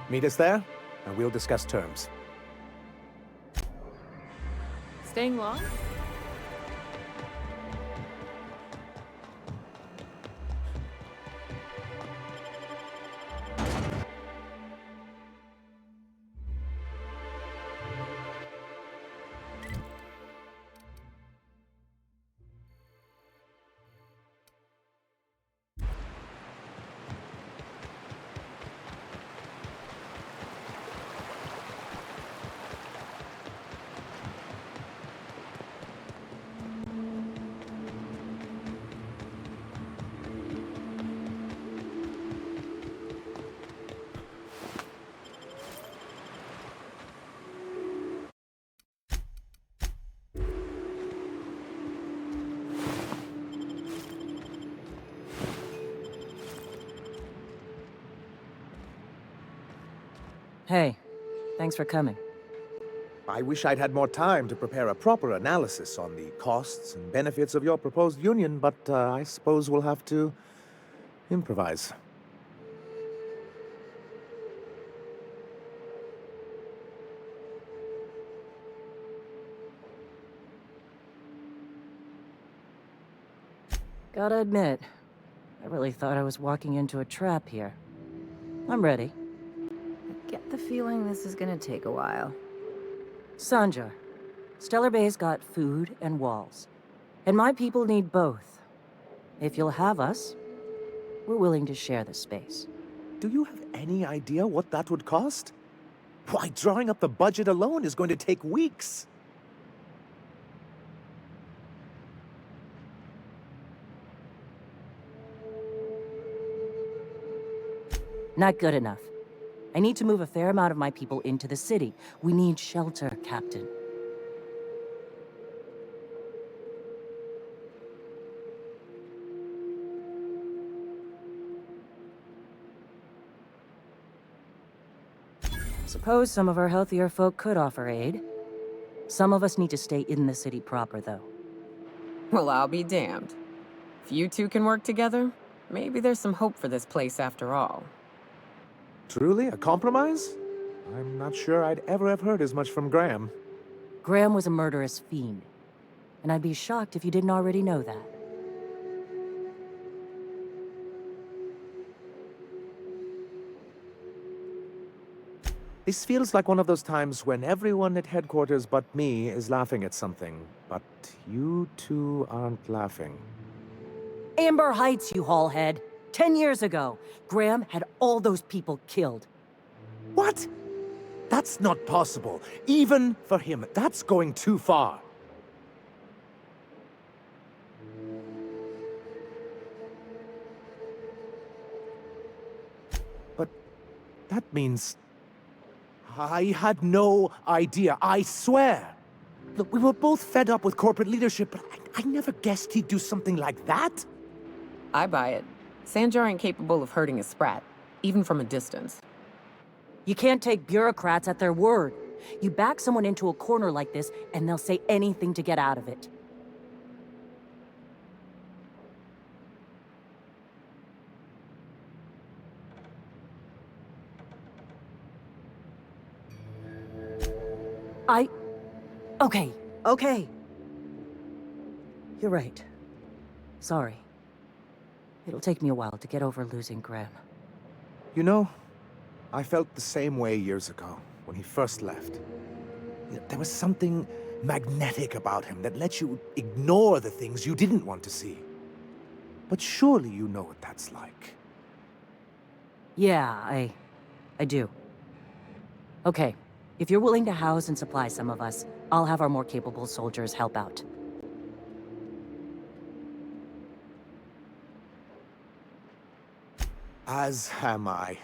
Meet us there, and we'll discuss terms. Staying long? Hey, thanks for coming. I wish I'd had more time to prepare a proper analysis on the costs and benefits of your proposed union, but I suppose we'll have to improvise. Gotta admit, I really thought I was walking into a trap here. I'm ready. I get the feeling this is gonna take a while. Sanjar, Stellar Bay's got food and walls. And my people need both. If you'll have us, we're willing to share the space. Do you have any idea what that would cost? Why, drawing up the budget alone is going to take weeks. Not good enough. I need to move a fair amount of my people into the city. We need shelter, Captain. Suppose some of our healthier folk could offer aid. Some of us need to stay in the city proper, though. Well, I'll be damned. If you two can work together, maybe there's some hope for this place after all. Truly? A compromise? I'm not sure I'd ever have heard as much from Graham. Graham was a murderous fiend. And I'd be shocked if you didn't already know that. This feels like one of those times when everyone at headquarters but me is laughing at something, but you two aren't laughing. Amber Heights, you haulhead. 10 years ago, Graham had all those people killed. What? That's not possible. Even for him, that's going too far. But that means I had no idea, I swear. Look, we were both fed up with corporate leadership, but I never guessed he'd do something like that. I buy it. Sanjar ain't capable of hurting a sprat, even from a distance. You can't take bureaucrats at their word. You back someone into a corner like this, and they'll say anything to get out of it. Okay. You're right. Sorry. It'll take me a while to get over losing Graham. You know, I felt the same way years ago, when he first left. There was something magnetic about him that let you ignore the things you didn't want to see. But surely you know what that's like. Yeah, I do. Okay, if you're willing to house and supply some of us, I'll have our more capable soldiers help out. As am I.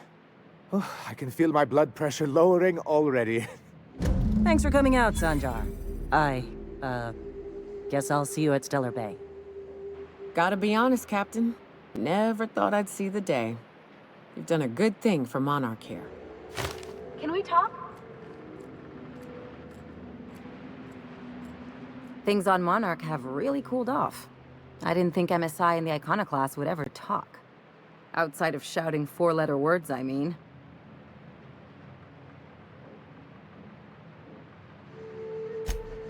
Oh, I can feel my blood pressure lowering already. Thanks for coming out, Sanjar. Guess I'll see you at Stellar Bay. Gotta be honest, Captain. Never thought I'd see the day. You've done a good thing for Monarch here. Can we talk? Things on Monarch have really cooled off. I didn't think MSI and the Iconoclast would ever talk. Outside of shouting four-letter words, I mean.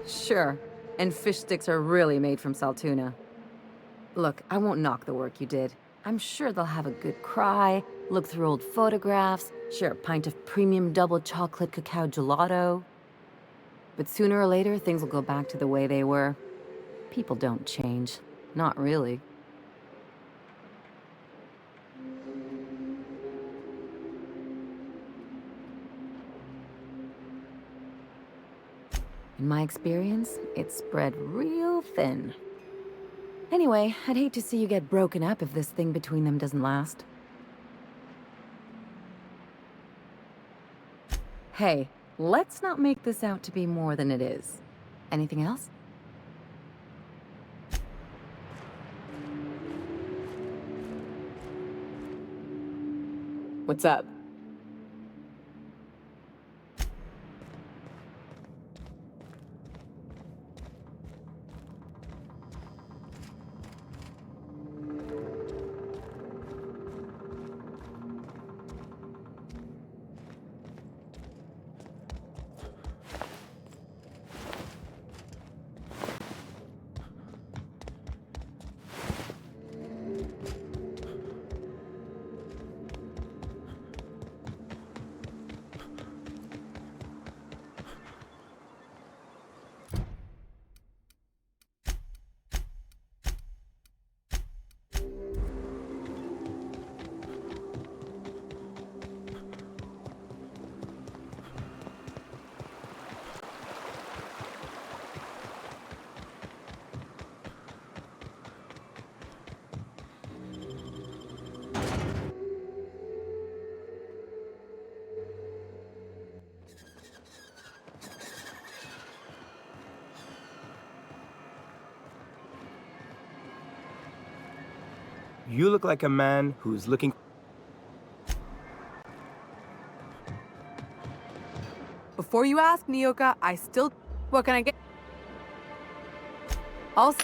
Sure, and fish sticks are really made from Saltuna. Look, I won't knock the work you did. I'm sure they'll have a good cry, look through old photographs, share a pint of premium double chocolate cacao gelato. But sooner or later, things will go back to the way they were. People don't change. Not really. In my experience, it's spread real thin. Anyway, I'd hate to see you get broken up if this thing between them doesn't last. Hey, let's not make this out to be more than it is. Anything else? What's up? You look like a man who's looking... Before you ask, Nyoka, I still... What can I get? Also...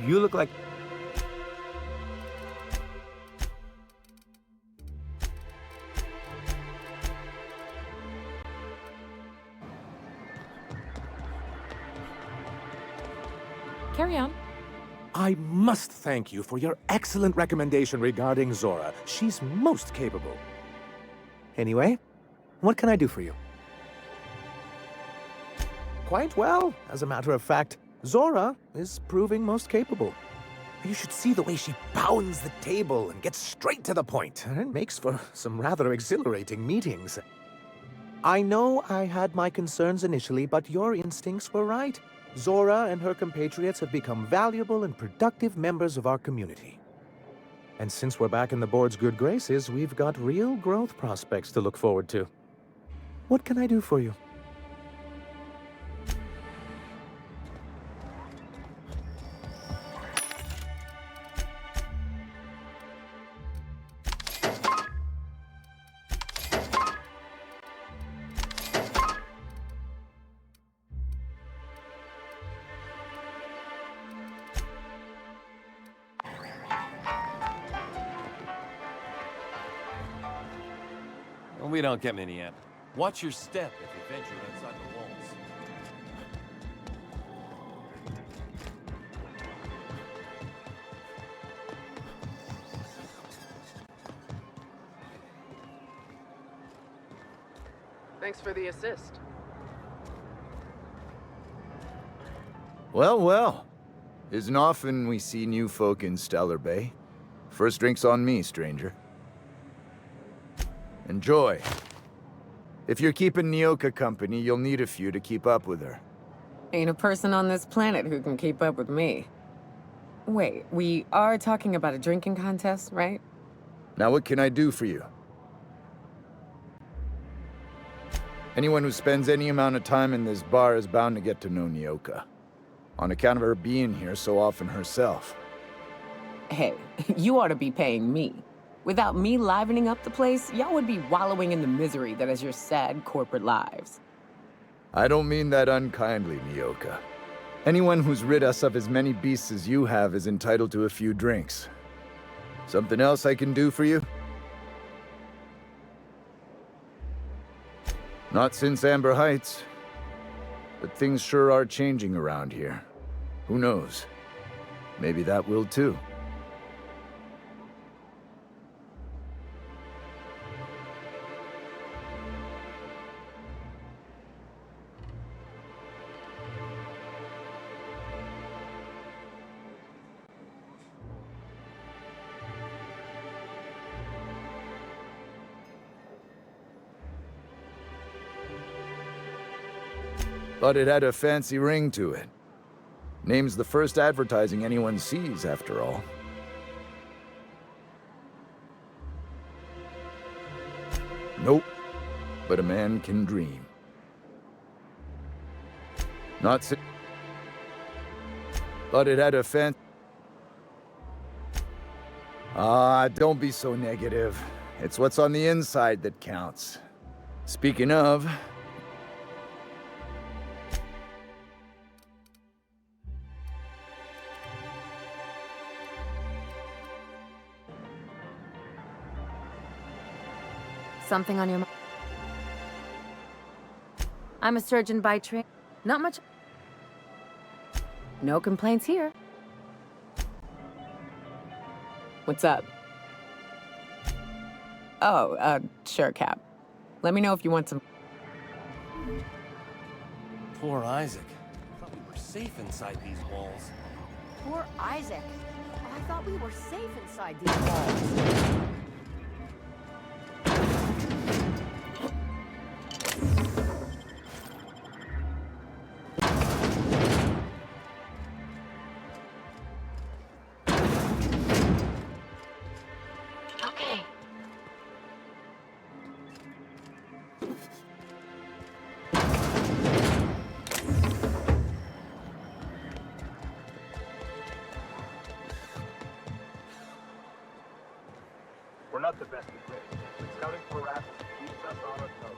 You look like... Carry on. I must thank you for your excellent recommendation regarding Zora. She's most capable. Anyway, what can I do for you? Quite well. As a matter of fact, Zora is proving most capable. You should see the way she pounds the table and gets straight to the point. It makes for some rather exhilarating meetings. I know I had my concerns initially, but your instincts were right. Zora and her compatriots have become valuable and productive members of our community. And since we're back in the board's good graces, we've got real growth prospects to look forward to. What can I do for you? We don't get many yet. Watch your step if you venture outside the walls. Thanks for the assist. Well, well. Isn't often we see new folk in Stellar Bay. First drink's on me, stranger. Enjoy. If you're keeping Nyoka company, you'll need a few to keep up with her. Ain't a person on this planet who can keep up with me. Wait, we are talking about a drinking contest, right? Now what can I do for you? Anyone who spends any amount of time in this bar is bound to get to know Nyoka. On account of her being here so often herself. Hey, you ought to be paying me. Without me livening up the place, y'all would be wallowing in the misery that is your sad corporate lives. I don't mean that unkindly, Nyoka. Anyone who's rid us of as many beasts as you have is entitled to a few drinks. Something else I can do for you? Not since Amber Heights. But things sure are changing around here. Who knows? Maybe that will too. Thought it had a fancy ring to it. Name's the first advertising anyone sees, after all. Nope. But a man can dream. Not si- Thought it had a don't be so negative. It's what's on the inside that counts. Speaking of... Something on your mind? I'm a surgeon by trade. Not much. No complaints here. What's up? Oh, sure, Cap. Let me know if you want some... Poor Isaac. Thought we were safe inside these walls. Poor Isaac. I thought we were safe inside these walls. We're not the best equipped, but scouting for rats keeps us on our toes.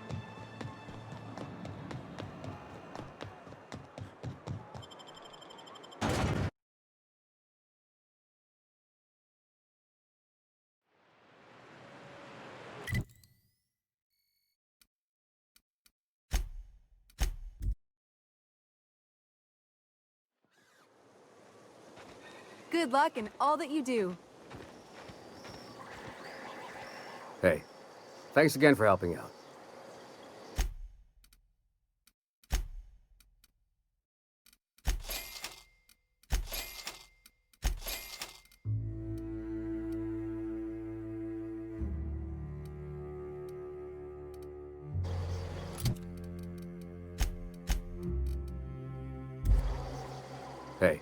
Good luck in all that you do. Hey, thanks again for helping out. Hey.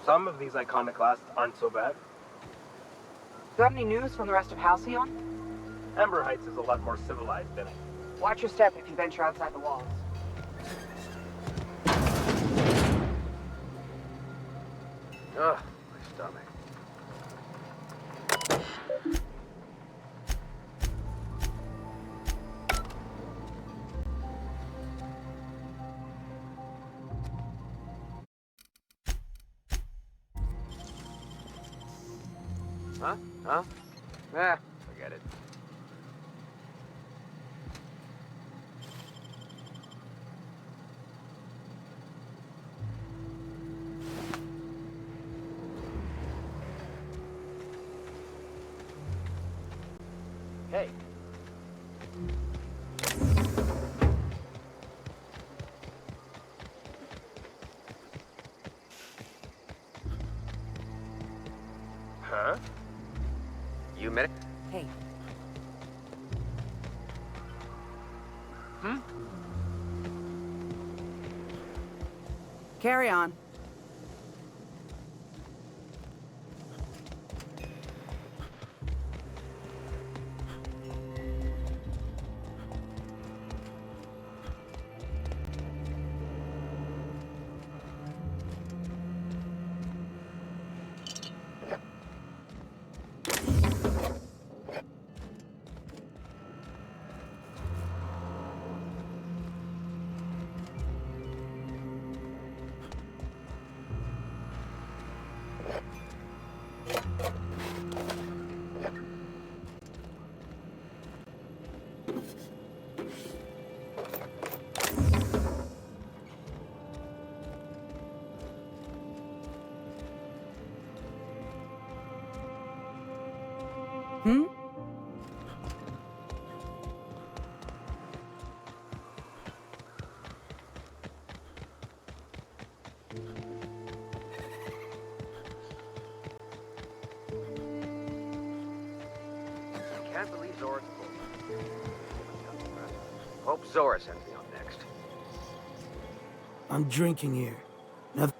Some of these iconoclasts aren't so bad. Got any news from the rest of Halcyon? Ember Heights is a lot more civilized than it. Watch your step if you venture outside the walls. Ugh, my stomach. Huh? Huh? Forget it. Hey. Huh? You met it? Hey. Hmm? Carry on. Hmm? Can't believe Zora's full. Hope Zora sends me up next. I'm drinking here. Nothing.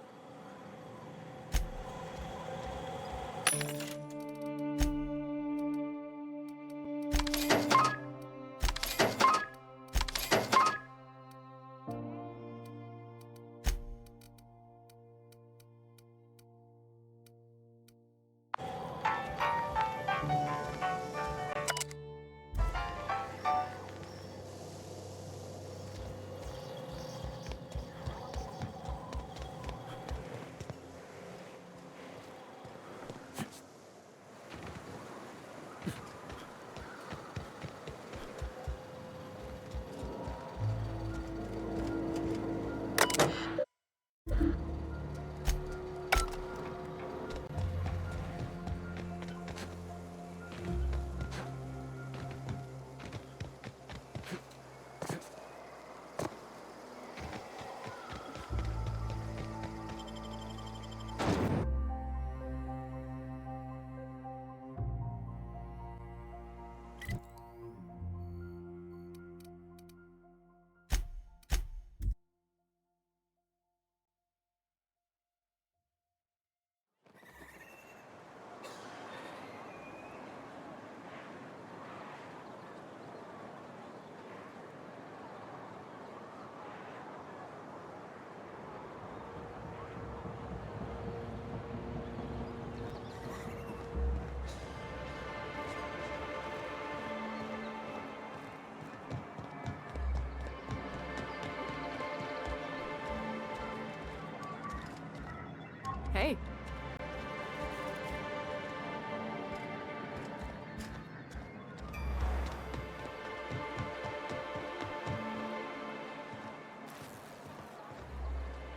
Hey.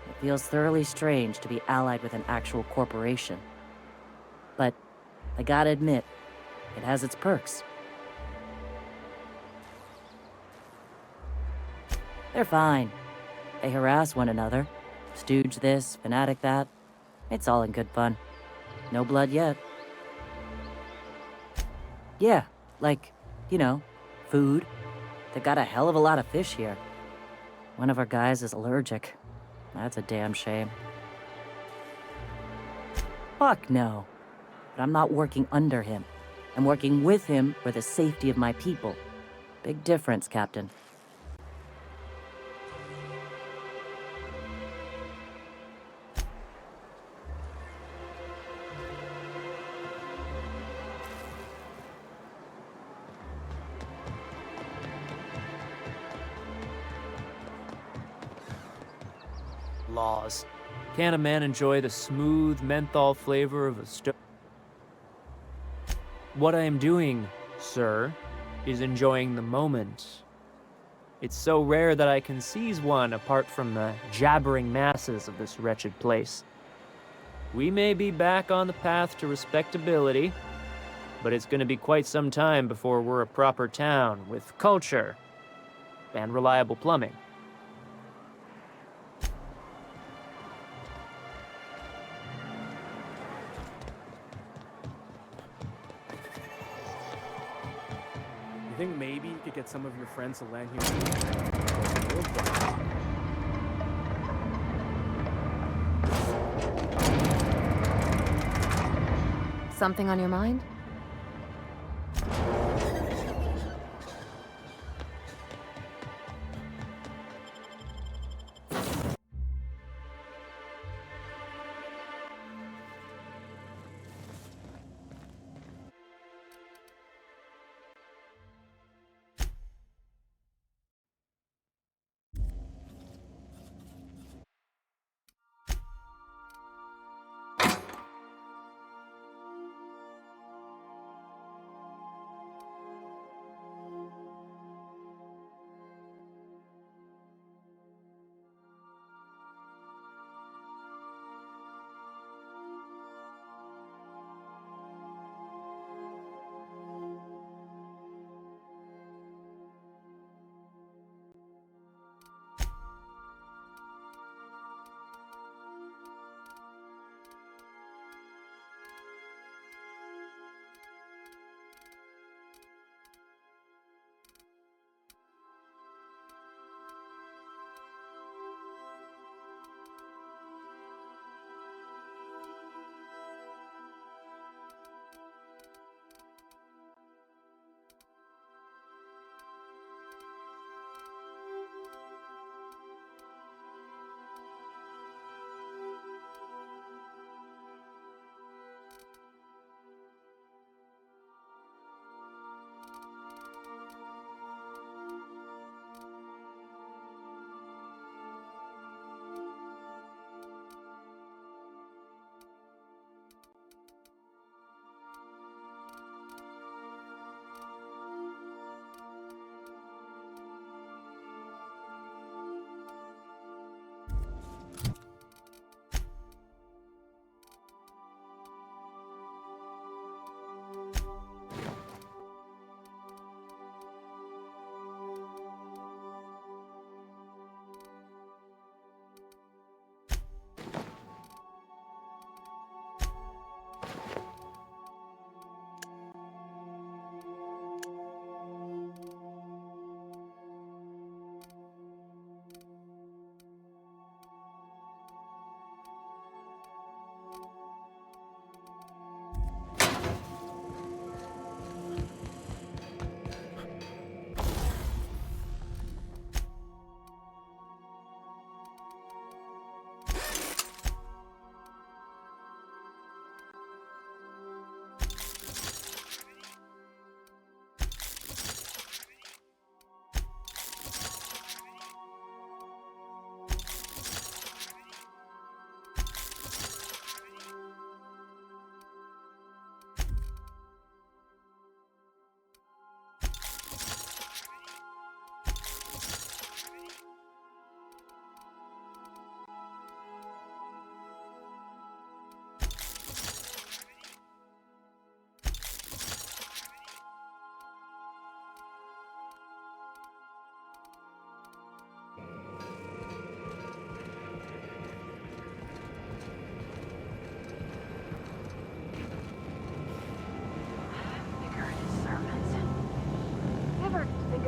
It feels thoroughly strange to be allied with an actual corporation. But I gotta admit, It has its perks. They're fine. They harass one another. Stooge this, fanatic that. It's all in good fun. No blood yet. Yeah, like, you know, food. They got a hell of a lot of fish here. One of our guys is allergic. That's a damn shame. Fuck no. But I'm not working under him. I'm working with him for the safety of my people. Big difference, Captain. Laws. Can a man enjoy the smooth menthol flavor of a stove? What I am doing, sir, is enjoying the moment. It's so rare that I can seize one apart from the jabbering masses of this wretched place. We may be back on the path to respectability, but it's going to be quite some time before we're a proper town with culture and reliable plumbing. You think maybe you could get some of your friends to land here? Something on your mind?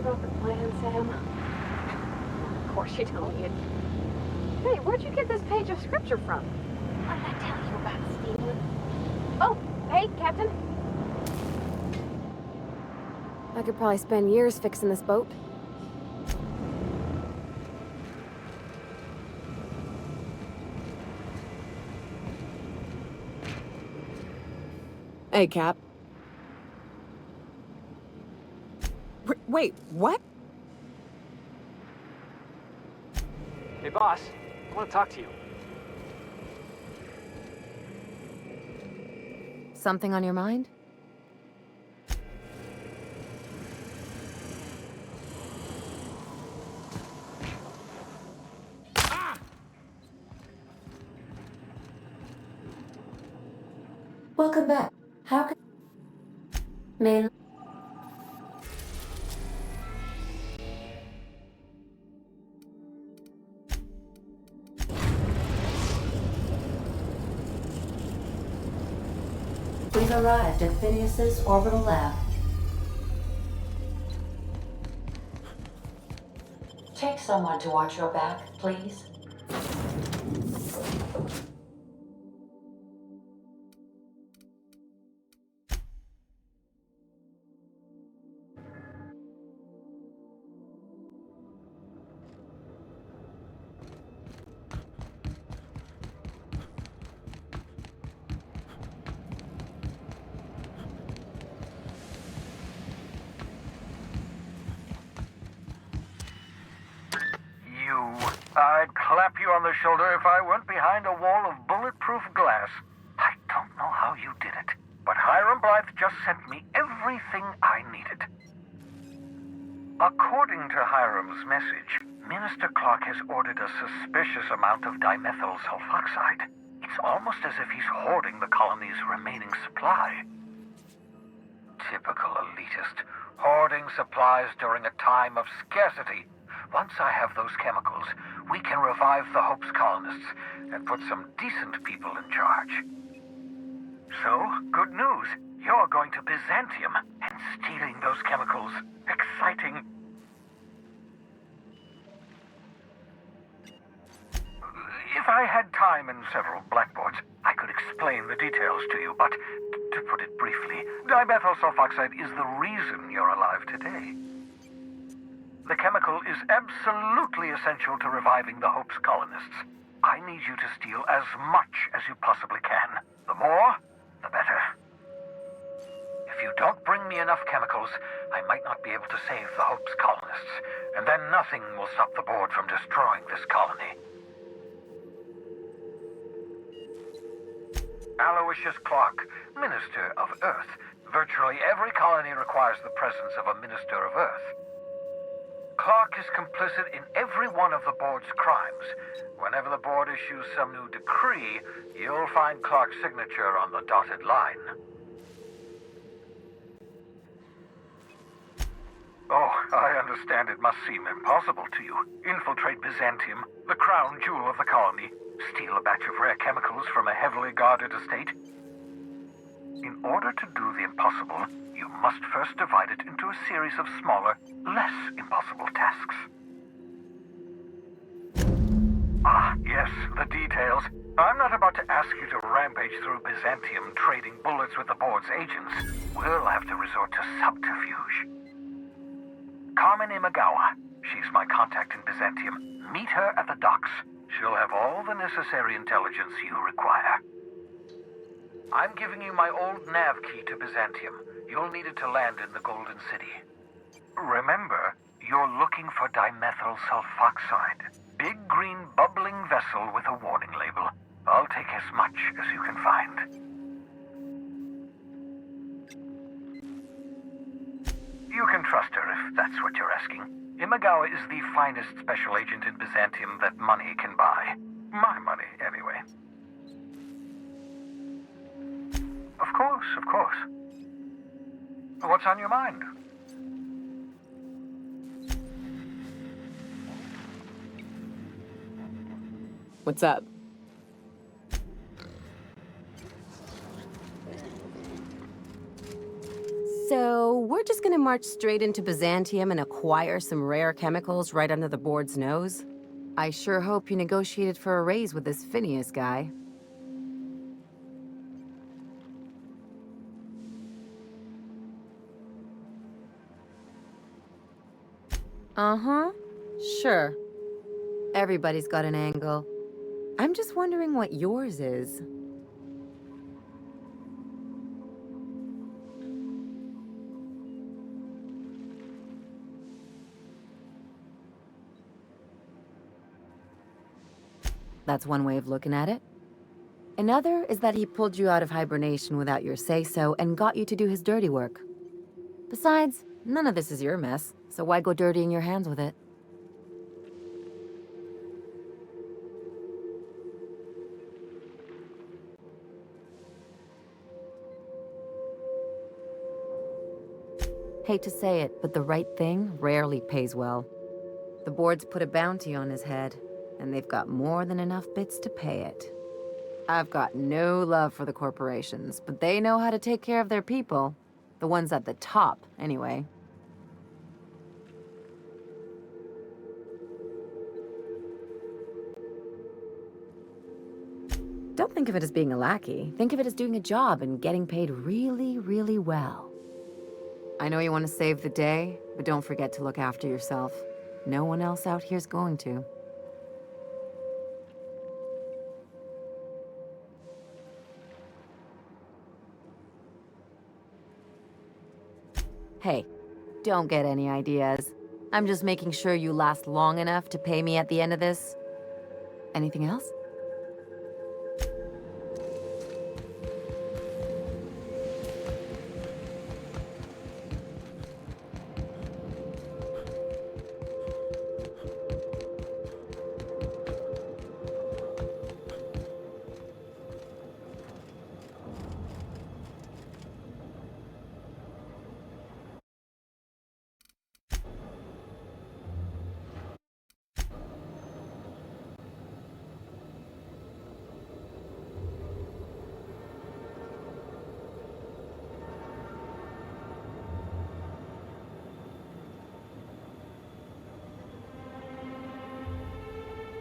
about the plan, Sam? Of course you don't, Ian. Hey, where'd you get this page of scripture from? What did I tell you about Stephen? Oh, hey, Captain. I could probably spend years fixing this boat. Hey, Cap. Wait, what? Hey, boss. I want to talk to you. Something on your mind? Welcome back. How can... Man... We've arrived at Phineas's orbital lab. Take someone to watch your back, please. I'd clap you on the shoulder if I weren't behind a wall of bulletproof glass. I don't know how you did it, but Hiram Blythe just sent me everything I needed. According to Hiram's message, Minister Clark has ordered a suspicious amount of dimethyl sulfoxide. It's almost as if he's hoarding the colony's remaining supply. Typical elitist, hoarding supplies during a time of scarcity. Once I have those chemicals, we can revive the Hope's colonists and put some decent people in charge. So, good news. You're going to Byzantium and stealing those chemicals. Exciting. If I had time and several blackboards, I could explain the details to you, but to put it briefly, dimethyl sulfoxide is the reason you're alive today. The chemical is absolutely essential to reviving the Hope's colonists. I need you to steal as much as you possibly can. The more, the better. If you don't bring me enough chemicals, I might not be able to save the Hope's colonists, and then nothing will stop the board from destroying this colony. Aloysius Clark, Minister of Earth. Virtually every colony requires the presence of a Minister of Earth. Clark is complicit in every one of the board's crimes. Whenever the board issues some new decree, you'll find Clark's signature on the dotted line. Oh, I understand it must seem impossible to you. Infiltrate Byzantium, the crown jewel of the colony, steal a batch of rare chemicals from a heavily guarded estate. In order to do the impossible, you must first divide it into a series of smaller, less impossible tasks. Ah, yes, the details. I'm not about to ask you to rampage through Byzantium trading bullets with the board's agents. We'll have to resort to subterfuge. Carmen Imagawa. She's my contact in Byzantium. Meet her at the docks. She'll have all the necessary intelligence you require. I'm giving you my old nav key to Byzantium. You'll need it to land in the Golden City. Remember, you're looking for dimethyl sulfoxide. Big green bubbling vessel with a warning label. I'll take as much as you can find. You can trust her if that's what you're asking. Imagawa is the finest special agent in Byzantium that money can buy. My money, anyway. Of course, of course. What's on your mind? What's up? So, we're just gonna march straight into Byzantium and acquire some rare chemicals right under the board's nose? I sure hope you negotiated for a raise with this Phineas guy. Uh-huh. Sure. Everybody's got an angle. I'm just wondering what yours is. That's one way of looking at it. Another is that he pulled you out of hibernation without your say-so and got you to do his dirty work. Besides, none of this is your mess, so why go dirtying your hands with it? Hate to say it, but the right thing rarely pays well. The board's put a bounty on his head, and they've got more than enough bits to pay it. I've got no love for the corporations, but they know how to take care of their people. The ones at the top, anyway. Don't think of it as being a lackey. Think of it as doing a job and getting paid really, really well. I know you want to save the day, but don't forget to look after yourself. No one else out here's going to. Hey, don't get any ideas. I'm just making sure you last long enough to pay me at the end of this. Anything else?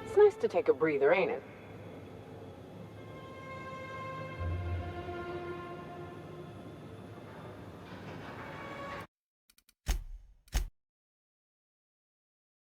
It's nice to take a breather, ain't it?